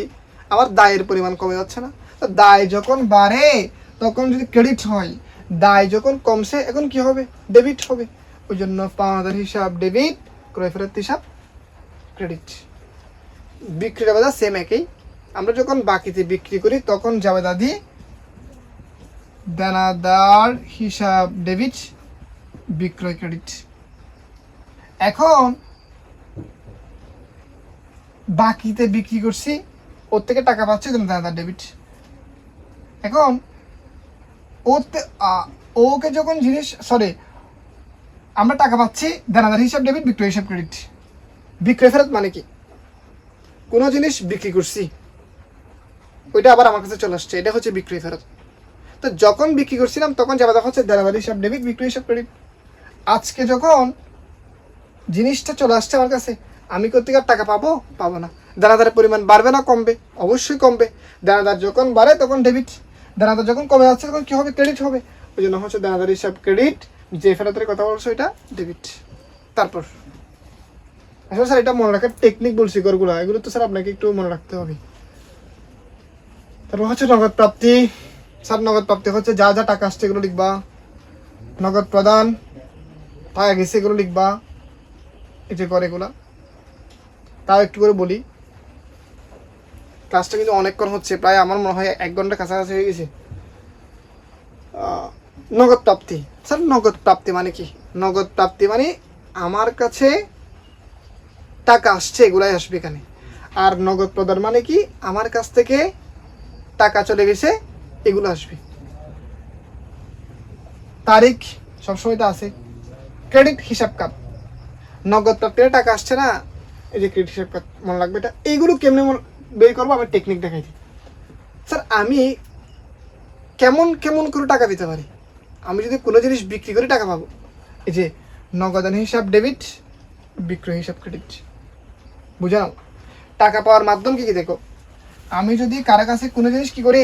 আমার দায়ের পরিমাণ কমে যাচ্ছে না? তো দায় যখন বাড়ে তখন যদি ক্রেডিট হয়, দায় যখন কমছে এখন কি হবে? ডেবিট হবে। ওই জন্য পাওনাদার হিসাব ডেবিট, ক্রয় ফেরত হিসাব ক্রেডিট। বিক্রির বাজার সেম একই। আমরা যখন বাকিতে বিক্রি করি তখন জাবেদা দিই দেনাদার হিসাব ডেবিট, বিক্রয় ক্রেডিট। এখন বাকিতে বিক্রি করছি, ওর থেকে টাকা পাচ্ছি, দেনাদার ডেবিট। এখন ওকে যখন জিনিস আমরা টাকা পাচ্ছি, দেনাদার হিসাব ডেবিট, বিক্রয় হিসাব ক্রেডিট। বিক্রয় ফেরত মানে কি? কোনো জিনিস বিক্রি করছি, ওইটা আবার আমার কাছে চলে আসছে, এটা হচ্ছে বিক্রয় ফেরত। তো যখন বিক্রি করছিলাম তখন যাবে দেখা হচ্ছে দেনাদার হিসাব ডেবিট, বিক্রয় হিসাব ক্রেডিট। আজকে যখন জিনিসটা চলে আসছে আমার কাছে, আমি কোথেকে টাকা পাবো? পাবো না। দেনাদারের পরিমাণ বাড়বে না কমবে? অবশ্যই কমবে। দেনাদার যখন বাড়ে তখন ডেবিট, দেনাদার যখন কমে যাচ্ছে তখন কী হবে? ক্রেডিট হবে। ওই জন্য হচ্ছে দেনাদার হিসাব ক্রেডিট, যে ফেরতের কথা বলছো এটা ডেবিট। তারপর আসলে স্যার এটা মনে রাখার টেকনিক বলছি, করগুলো এগুলো তো স্যার আপনাকে একটু মনে রাখতে হবে। তারপর হচ্ছে নগদ প্রাপ্তি। স্যার নগদ প্রাপ্তি হচ্ছে যা যা টাকা আসছে এগুলো লিখবা। নগদ প্রদান, টাকা গেছে এগুলো লিখবা। এই যে করে এগুলা, তাও একটু করে বলি। ক্লাসটা কিন্তু অনেকক্ষণ হচ্ছে, প্রায় আমার মনে হয় 1 ঘন্টা কাছাকাছি হয়ে গেছে। নগদ প্রাপ্তি। স্যার নগদ প্রাপ্তি মানে কি? নগদ প্রাপ্তি মানে আমার কাছে টাকা আসছে, এগুলাই আসবে এখানে। আর নগদ প্রদান মানে কি? আমার কাছ থেকে টাকা চলে গেছে, এগুলো আসবে। তারিখ সবসময় তো আছে। ক্রেডিট হিসাব কাপ, নগদ প্রাপ্তির টাকা আসছে না, এই যে ক্রেডিট হিসাব কাপ মনে রাখবে। এটা এইগুলো কেমনে বের করবো আমি টেকনিক দেখাই দিই। স্যার আমি কেমন কেমন করে টাকা পেতে পারি? আমি যদি কোনো জিনিস বিক্রি করে টাকা পাবো, এই যে নগদান হিসাব ডেবিট, বিক্রয় হিসাব ক্রেডিট। বুঝাও টাকা পাওয়ার মাধ্যম কি কি? দেখো, আমি যদি কারো কাছে কোনো জিনিস কি করি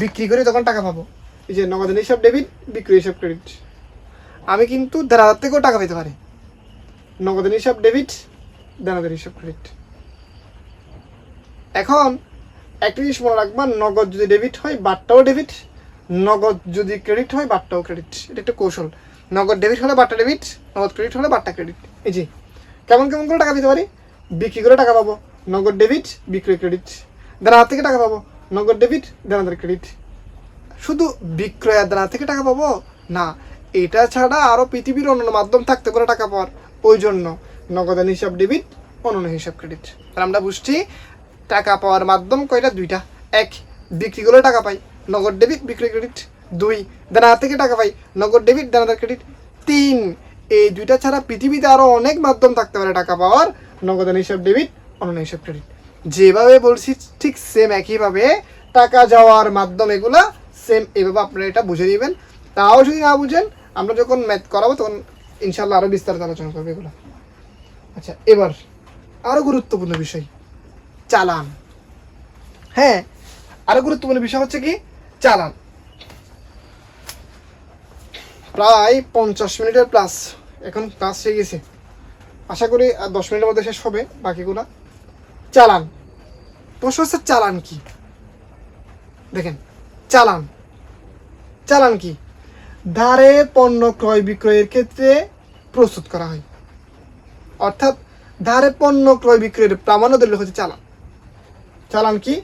বিক্রি করি তখন টাকা পাবো, এই যে নগদান হিসাব ডেবিট, বিক্রয় হিসাব ক্রেডিট। আমি কিন্তু দেনাদার থেকেও টাকা পেতে পারি, নগদান হিসাব ডেবিট, দেনাদার হিসাব ক্রেডিট। এখন একটা জিনিস মনে রাখবা, নগদ যদি ডেবিট হয় বাটটাও ডেবিট, নগদ যদি ক্রেডিট হয় বাটটাও ক্রেডিট। এটা একটা কৌশল। নগদ ডেবিট হলে বাটটা ডেবিট, নগদ ক্রেডিট হলে বাটটা ক্রেডিট। এই যে কেমন কেমন করে টাকা পেতে পারি? বিক্রি করে টাকা পাবো, নগদ ডেবিট, বিক্রয় ক্রেডিট। দেনাদার থেকে টাকা পাবো, নগদ ডেবিট, দেনাদার ক্রেডিট। শুধু বিক্রয় আর দেনাদার থেকে টাকা পাবো না, এটা ছাড়া আরও পৃথিবীর অন্যান্য মাধ্যম থাকতে পারে টাকা পাওয়ার। ওই জন্য নগদান হিসাব ডেবিট, অন্যান্য হিসাব ক্রেডিট। আর আমরা বুঝছি টাকা পাওয়ার মাধ্যম কয়টা? 2টা। 1, বিক্রি করে টাকা পাই, নগদ ডেবিট, বিক্রয় ক্রেডিট। 2, দেনাদার থেকে টাকা পাই, নগদ ডেবিট, দেনাদার ক্রেডিট। 3, এই 2টা ছাড়া পৃথিবীতে আরও অনেক মাধ্যম থাকতে পারে টাকা পাওয়ার, নগদান হিসাব ডেবিট, অন্যান্য হিসাব ক্রেডিট। যেভাবে বলছি ঠিক সেম একইভাবে টাকা যাওয়ার মাধ্যম এগুলা সেম, এভাবে আপনারা এটা বুঝে নেবেন। তাও যদি না বুঝেন, আমরা যখন ম্যাথ করাবো তখন ইনশাল্লাহ আরও বিস্তারিত আলোচনা করবো এগুলো। আচ্ছা, এবার আরও গুরুত্বপূর্ণ বিষয়, চালান। হ্যাঁ, আরো গুরুত্বপূর্ণ বিষয় হচ্ছে কি? চালান। প্রায় 50 মিনিটের প্লাস এখন ক্লাস হয়ে গেছে, আশা করি আর 10 মিনিটের মধ্যে শেষ হবে বাকিগুলা। চালান। প্রশ্ন হচ্ছে চালান কি? দেখেন, চালান চালান কি? ধারে পণ্য ক্রয় বিক্রয়ের ক্ষেত্রে প্রস্তুত করা হয়। অর্থাৎ ধারে পণ্য ক্রয় বিক্রয়ের প্রামাণ্য দলিল হচ্ছে চালান। চালান কি?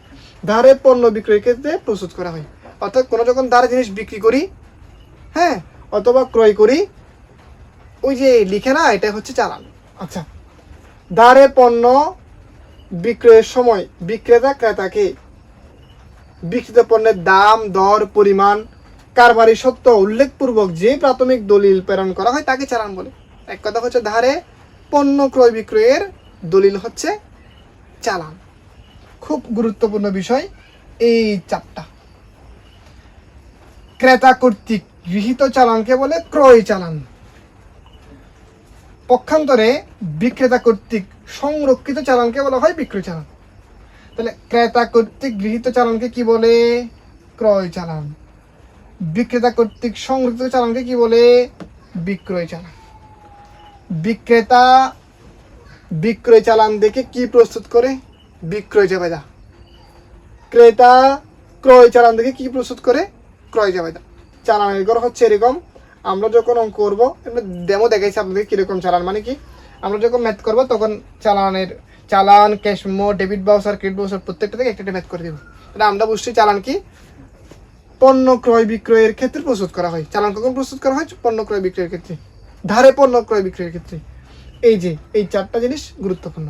ধারে পণ্য বিক্রয়ের ক্ষেত্রে প্রস্তুত করা হয়। অর্থাৎ কোনো যখন ধারে জিনিস বিক্রি করি, হ্যাঁ, অথবা ক্রয় করি, ওই যে লিখে না, এটা হচ্ছে চালান। আচ্ছা, ধারে পণ্য বিক্রয়ের সময় বিক্রেতা ক্রেতাকে বিক্রিত পণ্যের দাম, দর, পরিমাণ, কারবারি সত্য উল্লেখপূর্বক যে প্রাথমিক দলিল প্রেরণ করা হয় তাকে চালান বলে। এক কথা হচ্ছে ধারে পণ্য ক্রয় বিক্রয়ের দলিল হচ্ছে চালান। খুব গুরুত্বপূর্ণ বিষয় এই চাপটা। ক্রেতা কর্তৃক গৃহীত চালানকে বলে ক্রয় চালান। পক্ষান্তরে বিক্রেতা কর্তৃক সংরক্ষিত চালানকে বলা হয় বিক্রয় চালান। তাহলে ক্রেতা কর্তৃক গৃহীত চালানকে কি বলে? ক্রয় চালান। বিক্রেতা কর্তৃক সংরক্ষিত চালানকে কি বলে? বিক্রয় চালান। বিক্রেতা বিক্রয় চালান দেখে কি প্রস্তুত করে? বিক্রয় জাবেদা। ক্রেতা ক্রয় চালান দেখে কি প্রস্তুত করে? ক্রয় জাবেদা। চালানের ঘর হচ্ছে এরকম। আমরা যখন অঙ্ক করবো, ডেমো দেখাইছি আপনাদের কীরকম চালান মানে কি। আমরা যখন ম্যাথ করবো তখন চালান, cash memo, debit voucher, credit voucher প্রত্যেকটা থেকে একটা ম্যাথ করে দেবো। এটা আমরা বুঝছি চালান কি পণ্য ক্রয় বিক্রয়ের ক্ষেত্রে প্রস্তুত করা হয়। চালান কখন প্রস্তুত করা হয়? পণ্য ক্রয় বিক্রয়ের ক্ষেত্রে, ধারে পণ্য ক্রয় বিক্রয়ের ক্ষেত্রে। এই যে এই চারটা জিনিস গুরুত্বপূর্ণ।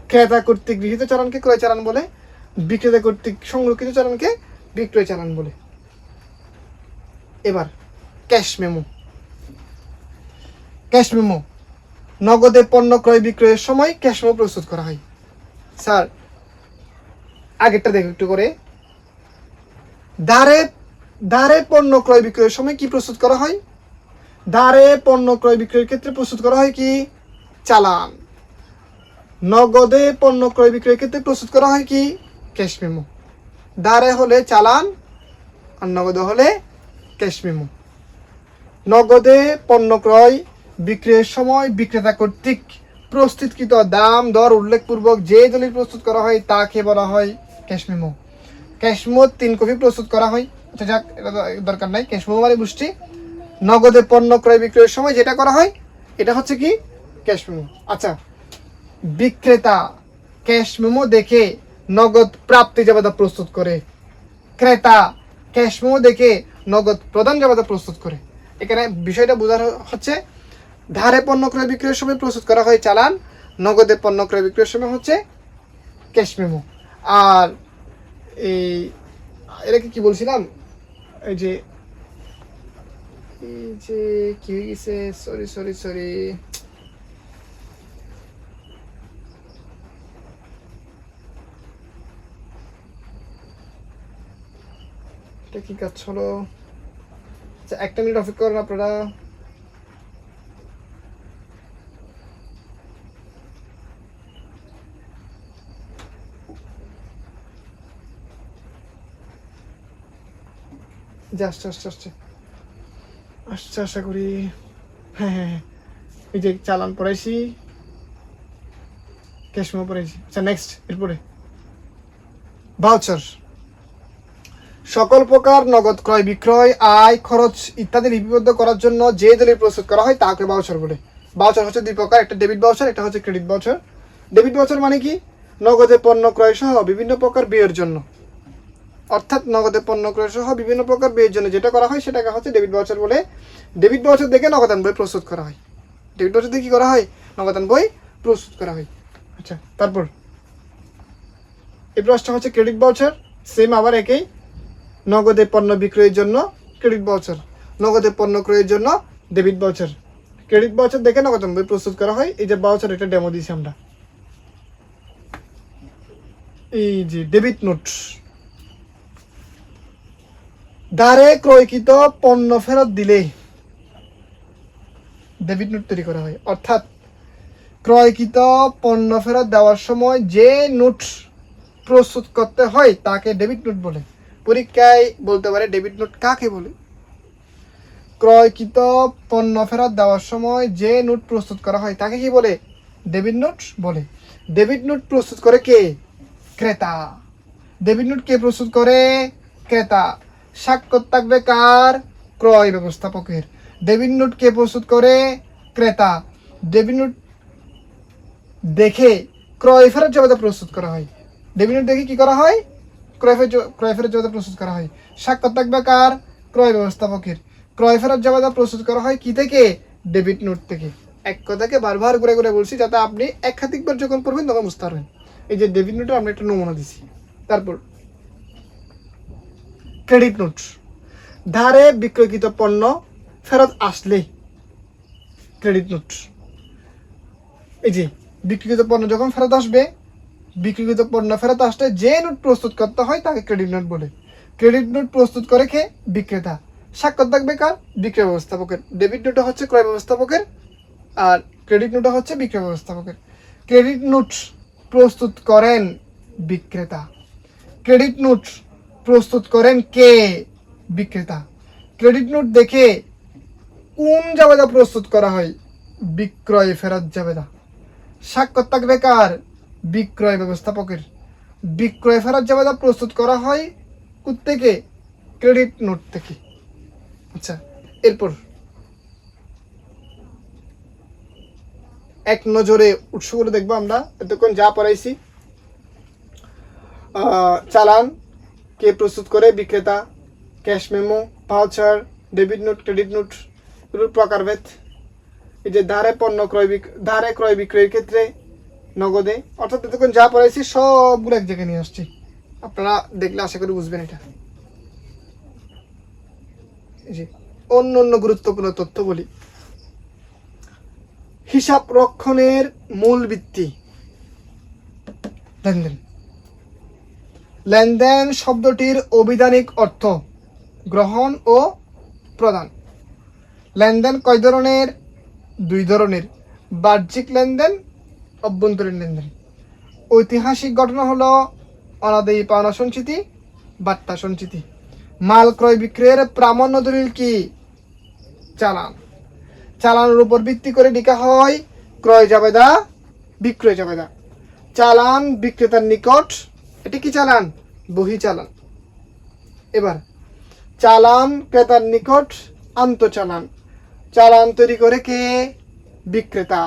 ক্রেতা কর্তৃক গৃহীত চালানকে ক্রয় চালান বলে, বিক্রেতা কর্তৃক সংরক্ষিত চালানকে বিক্রয় চালান বলে। এবার ক্যাশ মেমো। ক্যাশ মেমো নগদে পণ্য ক্রয় বিক্রয়ের সময় ক্যাশ মেমো প্রস্তুত করা হয়। স্যার আগেরটা দেখো একটু করে। ধারে পণ্য ক্রয় বিক্রয়ের সময় কি প্রস্তুত করা হয়? ধারে পণ্য ক্রয় বিক্রয়ের ক্ষেত্রে প্রস্তুত করা হয় কি? চালান। নগদে পণ্য ক্রয় বিক্রয়ের ক্ষেত্রে প্রস্তুত করা হয় কি? Cash memo. ধারে হলে চালান আর নগদে হলে ক্যাশ মেমো। নগদে পণ্য ক্রয় বিক্রয়ের সময় বিক্রেতা কর্তৃক প্রস্তুতকৃত দাম দর উল্লেখপূর্বক যে দলিল প্রস্তুত করা হয় তাকে বলা হয় cash memo. Cash memo 3 copy প্রস্তুত করা হয়। আচ্ছা যাক, এটা দরকার নাই। ক্যাশ মেমো মানে বুঝছি নগদে পণ্য ক্রয় বিক্রয়ের সময় যেটা করা হয় এটা হচ্ছে কি? Cash memo. আচ্ছা, বিক্রেতা ক্যাশ মেমো দেখে নগদ প্রাপ্তি জাবেদা প্রস্তুত করে, ক্রেতা ক্যাশ মেমো দেখে নগদ প্রদান জাবেদা প্রস্তুত করে। এখানে বিষয়টা বোঝার হচ্ছে ধারে পণ্য ক্রয় বিক্রয়ের সময় প্রস্তুত করা হয় চালান, নগদে পণ্য ক্রয় বিক্রয়ের সময় হচ্ছে ক্যাশ মেমো। আর এটাকে কি বলছিলাম? এই যে কি হয়ে গেছে, সরি এটা কি কাজ হলো? আচ্ছা, 1 মিনিট অপেক্ষা করেন আপনারা। আসছে আশা করি। হ্যাঁ, এই যে চালান পড়াইছি, ক্যাশ মেমো পড়াইছি। আচ্ছা নেক্সট, এরপরে ভাউচার। সকল প্রকার নগদ ক্রয় বিক্রয়, আয় খরচ ইত্যাদি লিপিবদ্ধ করার জন্য যে দলিল প্রস্তুত করা হয় তাকে ভাউচার বলে। ভাউচার হচ্ছে 2 প্রকার, একটা ডেবিট ভাউচার, একটা হচ্ছে ক্রেডিট ভাউচার। ডেবিট ভাউচার মানে কি? নগদে পণ্য ক্রয় সহ বিভিন্ন প্রকার ব্যয়ের জন্য, অর্থাৎ নগদে পণ্য ক্রয় সহ বিভিন্ন প্রকার ব্যয়ের জন্য যেটা করা হয় সেটাকে হচ্ছে ডেবিট ভাউচার বলে। ডেবিট ভাউচার দেখে নগদান বই প্রস্তুত করা হয়। ডেবিট ভাউচার দিয়ে কি করা হয়? নগদান বই প্রস্তুত করা হয়। আচ্ছা, তারপর এই প্রশ্নটা হচ্ছে ক্রেডিট ভাউচার। সেম আবার একই, নগদে পণ্য বিক্রয়ের জন্য ক্রেডিট ভাউচার, নগদে পণ্য ক্রয়ের জন্য ডেবিট ভাউচার। ক্রেডিট ভাউচার দেখে নগদান বই প্রস্তুত করা হয়। এই যে ভাউচার, একটা ডেমো দিয়েছি আমরা। এই যে ডেবিট নোট, ধারে ক্রয়কৃত পণ্য ফেরত দিলে ডেবিট নোট তৈরি করা হয়। অর্থাৎ ক্রয়কৃত পণ্য ফেরত দেওয়ার সময় যে নোট প্রস্তুত করতে হয় তাকে ডেবিট নোট বলে। পরীক্ষায় বলতে পারে ডেবিট নোট কাকে বলে? ক্রয়কৃত পণ্য ফেরত দেওয়ার সময় যে নোট প্রস্তুত করা হয় তাকে কি বলে? ডেবিট নোট বলে। ডেবিট নোট প্রস্তুত করে কে? ক্রেতা। ডেবিট নোট কে প্রস্তুত করে? ক্রেতা। স্বাক্ষর থাকবে কার? ক্রয় ব্যবস্থাপকের। ডেবিট নোট কে প্রস্তুত করে? ক্রেতা। ডেবিট নোট দেখে ক্রয় ফেরত জাবেদা প্রস্তুত করা হয়। ডেবিট নোট দেখে কি করা হয়? ক্রয় ফেরত জাবেদা প্রস্তুত করা হয়। স্বাক্ষর থাকবে কার? ক্রয় ব্যবস্থাপকের। ক্রয় ফেরত জাবেদা প্রস্তুত করা হয় কি থেকে? ডেবিট নোট থেকে। এক কথাকে বারবার ঘুরে ঘুরে বলছি যাতে আপনি একাধিকবার যখন পড়বেন তখন বুঝতে পারবেন। এই যে ডেবিট নোটে আমরা একটা নমুনা দিছি। তারপর ক্রেডিট নোট, ধারে বিক্রয়কৃত পণ্য ফেরত আসলে ক্রেডিট নোট। এই যে বিক্রিকৃত পণ্য যখন ফেরত আসবে, বিক্রিকৃত পণ্য ফেরত আসলে যে নোট প্রস্তুত করতে হয় তাকে ক্রেডিট নোট বলে। ক্রেডিট নোট প্রস্তুত করে কে? বিক্রেতা। স্বাক্ষর থাকবে কার? বিক্রয় ব্যবস্থাপকের। ডেবিট নোটটা হচ্ছে ক্রয় ব্যবস্থাপকের আর ক্রেডিট নোটটা হচ্ছে বিক্রয় ব্যবস্থাপকের। ক্রেডিট নোট প্রস্তুত করেন বিক্রেতা। ক্রেডিট নোট প্রস্তুত করেন কে? বিক্রেতা। ক্রেডিট নোট দেখে কোন জাবেদা প্রস্তুত করা হয়? বিক্রয় ফেরত জাবেদা। স্বাক্ষর থাকবে কার? বিক্রয় ব্যবস্থাপকের। বিক্রয় ফেরত জাবেদা প্রস্তুত করা হয় কোত্থেকে? ক্রেডিট নোট থেকে। আচ্ছা, এরপর এক নজরে উৎসগুলো দেখবো আমরা। এতক্ষণ যা পড়াইছি, চালান কে প্রস্তুত করে? বিক্রেতা। Cash memo, voucher, debit note, credit note, এগুলোর প্রকারভেদ। এই যে ধারে পণ্য ক্রয় বিক্রয়ের ক্ষেত্রে নগদে। অর্থাৎ এতক্ষণ যা পড়াইছি সবগুলো এক জায়গায় নিয়ে আসছি, আপনারা দেখলে আশা করি বুঝবেন এটা। এই যে অন্য অন্য গুরুত্বপূর্ণ তথ্য বলি। হিসাব রক্ষণের মূল ভিত্তি লেনদেন। লেনদেন শব্দটির অভিধানিক অর্থ গ্রহণ ও প্রদান। লেনদেন কয় ধরনের? দুই ধরনের, বাহ্যিক লেনদেন, অভ্যন্তরীণ লেনদেন। ঐতিহাসিক ঘটনা হলো অনাদায়ী পাওনা সঞ্চিতি, বাট্টা সঞ্চিতি। মাল ক্রয় বিক্রয়ের প্রামাণ্য দলিল কি? চালান। চালানের উপর ভিত্তি করে লিখা হয় ক্রয় জাবেদা, বিক্রয় জাবেদা। চালান বিক্রেতার নিকট, এটি কি চালান? বহি চালান। এবার চালান ক্রেতার নিকট আন্তঃচালান। চালান তৈরি করে কে? বিক্রেতা।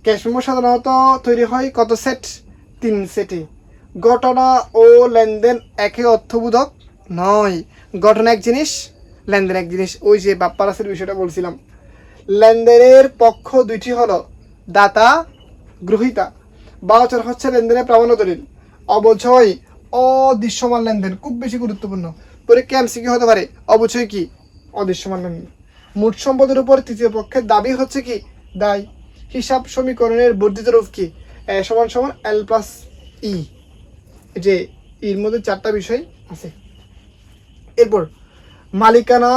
ক্যাশ মেমো সাধারণত তৈরি হয় কত সেট? 3 সেটে। ঘটনা ও লেনদেন একে অর্থবোধক নয়। ঘটনা এক জিনিস, লেনদেন এক জিনিস। ওই যে বাপ্পারাসের বিষয়টা বলছিলাম। লেনদেনের পক্ষ দুইটি হলো দাতা, গ্রহীতা। ভাউচার হচ্ছে লেনদেনের প্রামাণ্য দলিল। অবচয় অদৃশ্যমান লেনদেন, খুব বেশি গুরুত্বপূর্ণ। পরীক্ষা এমসিকিউ হতে পারে। অবচয় কি? অদৃশ্যমান লেনদেন। মোট সম্পদের উপর তৃতীয় পক্ষের দাবি হচ্ছে কি? দায়। হিসাব সমীকরণের বর্ধিত রূপ কি? এ সমান সমান এল প্লাস ই। যে এর মধ্যে 4টা বিষয় আছে। এরপর মালিকানা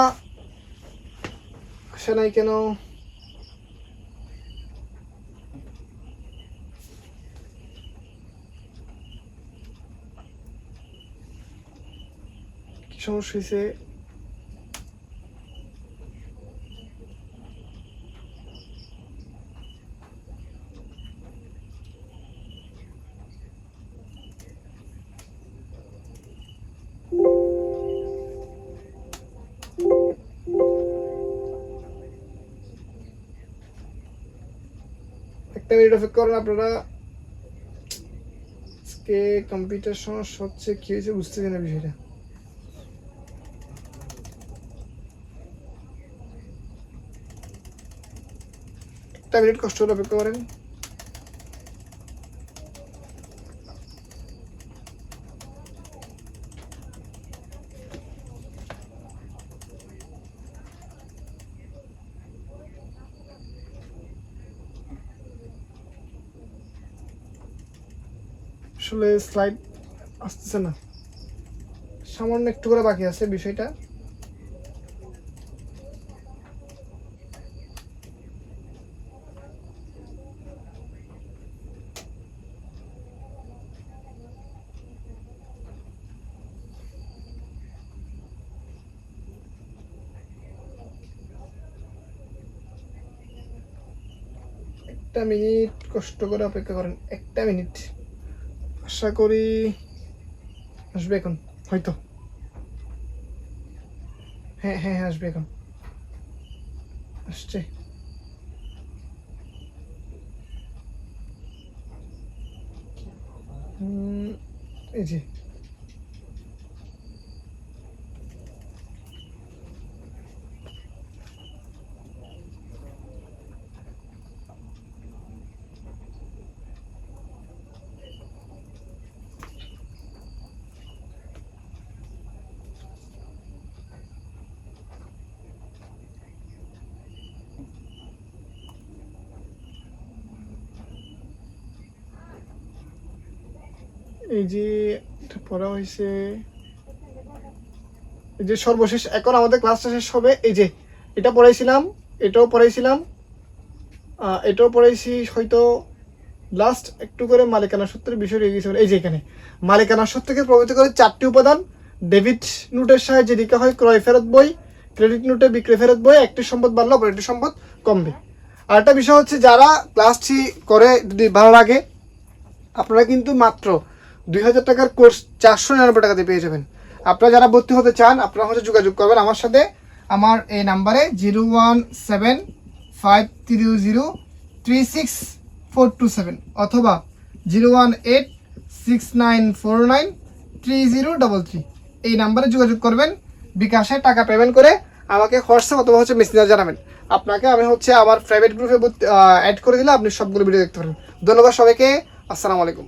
আসে নাই কেন? কি সমস্যা হয়েছে? একটা মিনিট অপেক্ষা করেন আপনারা। আজকে কম্পিউটার সমস্যা হচ্ছে, কি হয়েছে বুঝতেছি না বিষয়টা। একটা মিনিট কষ্ট করে অপেক্ষা করেন। আসলে স্লাইড আসতেছে না, সামান্য একটু করে বাকি আছে বিষয়টা। একটা মিনিট কষ্ট করে অপেক্ষা করেন, একটা মিনিট। আশা করি আসবে এখন হয়তো। হ্যাঁ হ্যাঁ হ্যাঁ, আসবে এখন, আসছে। এই যে এই যে এটা পড়া হয়েছে, এই যে সর্বশেষ এখন আমাদের ক্লাসটা শেষ হবে। এই যে এটা পড়াইছিলাম, এটাও পড়াইছিলাম, এটাও পড়াইছি হয়তো। লাস্ট একটু করে মালিকানা সূত্রের বিষয় রয়ে গেছে। এই যে এখানে মালিকানা সূত্রকে প্রভাবিত করে 4টি উপাদান। ডেবিট নোটের সাহায্যে লিখা হয় ক্রয় ফেরত বই, ক্রেডিট নোটে বিক্রয় ফেরত বই। একটি সম্পদ বাড়লে অপর একটি সম্পদ কমবে। আর একটা বিষয় হচ্ছে, যারা ক্লাসটি করে যদি ভালো লাগে, আপনারা কিন্তু মাত্র 2000 টাকার কোর্স 499 টাকাতে পেয়ে যাবেন। আপনারা যারা ভর্তি হতে চান, আপনারা হচ্ছে যোগাযোগ করবেন আমার সাথে, আমার এই নাম্বারে 01753036427 অথবা 01869493033 এই নাম্বারে যোগাযোগ করবেন। বিকাশে টাকা পেমেন্ট করে আমাকে হোয়াটসঅ্যাপ অথবা হচ্ছে মেসেঞ্জার জানাবেন। আপনাকে আমি হচ্ছে আমার প্রাইভেট গ্রুপে অ্যাড করে দিলে আপনি সবগুলো ভিডিও দেখতে পারেন। ধন্যবাদ সবাইকে। আসসালামু আলাইকুম।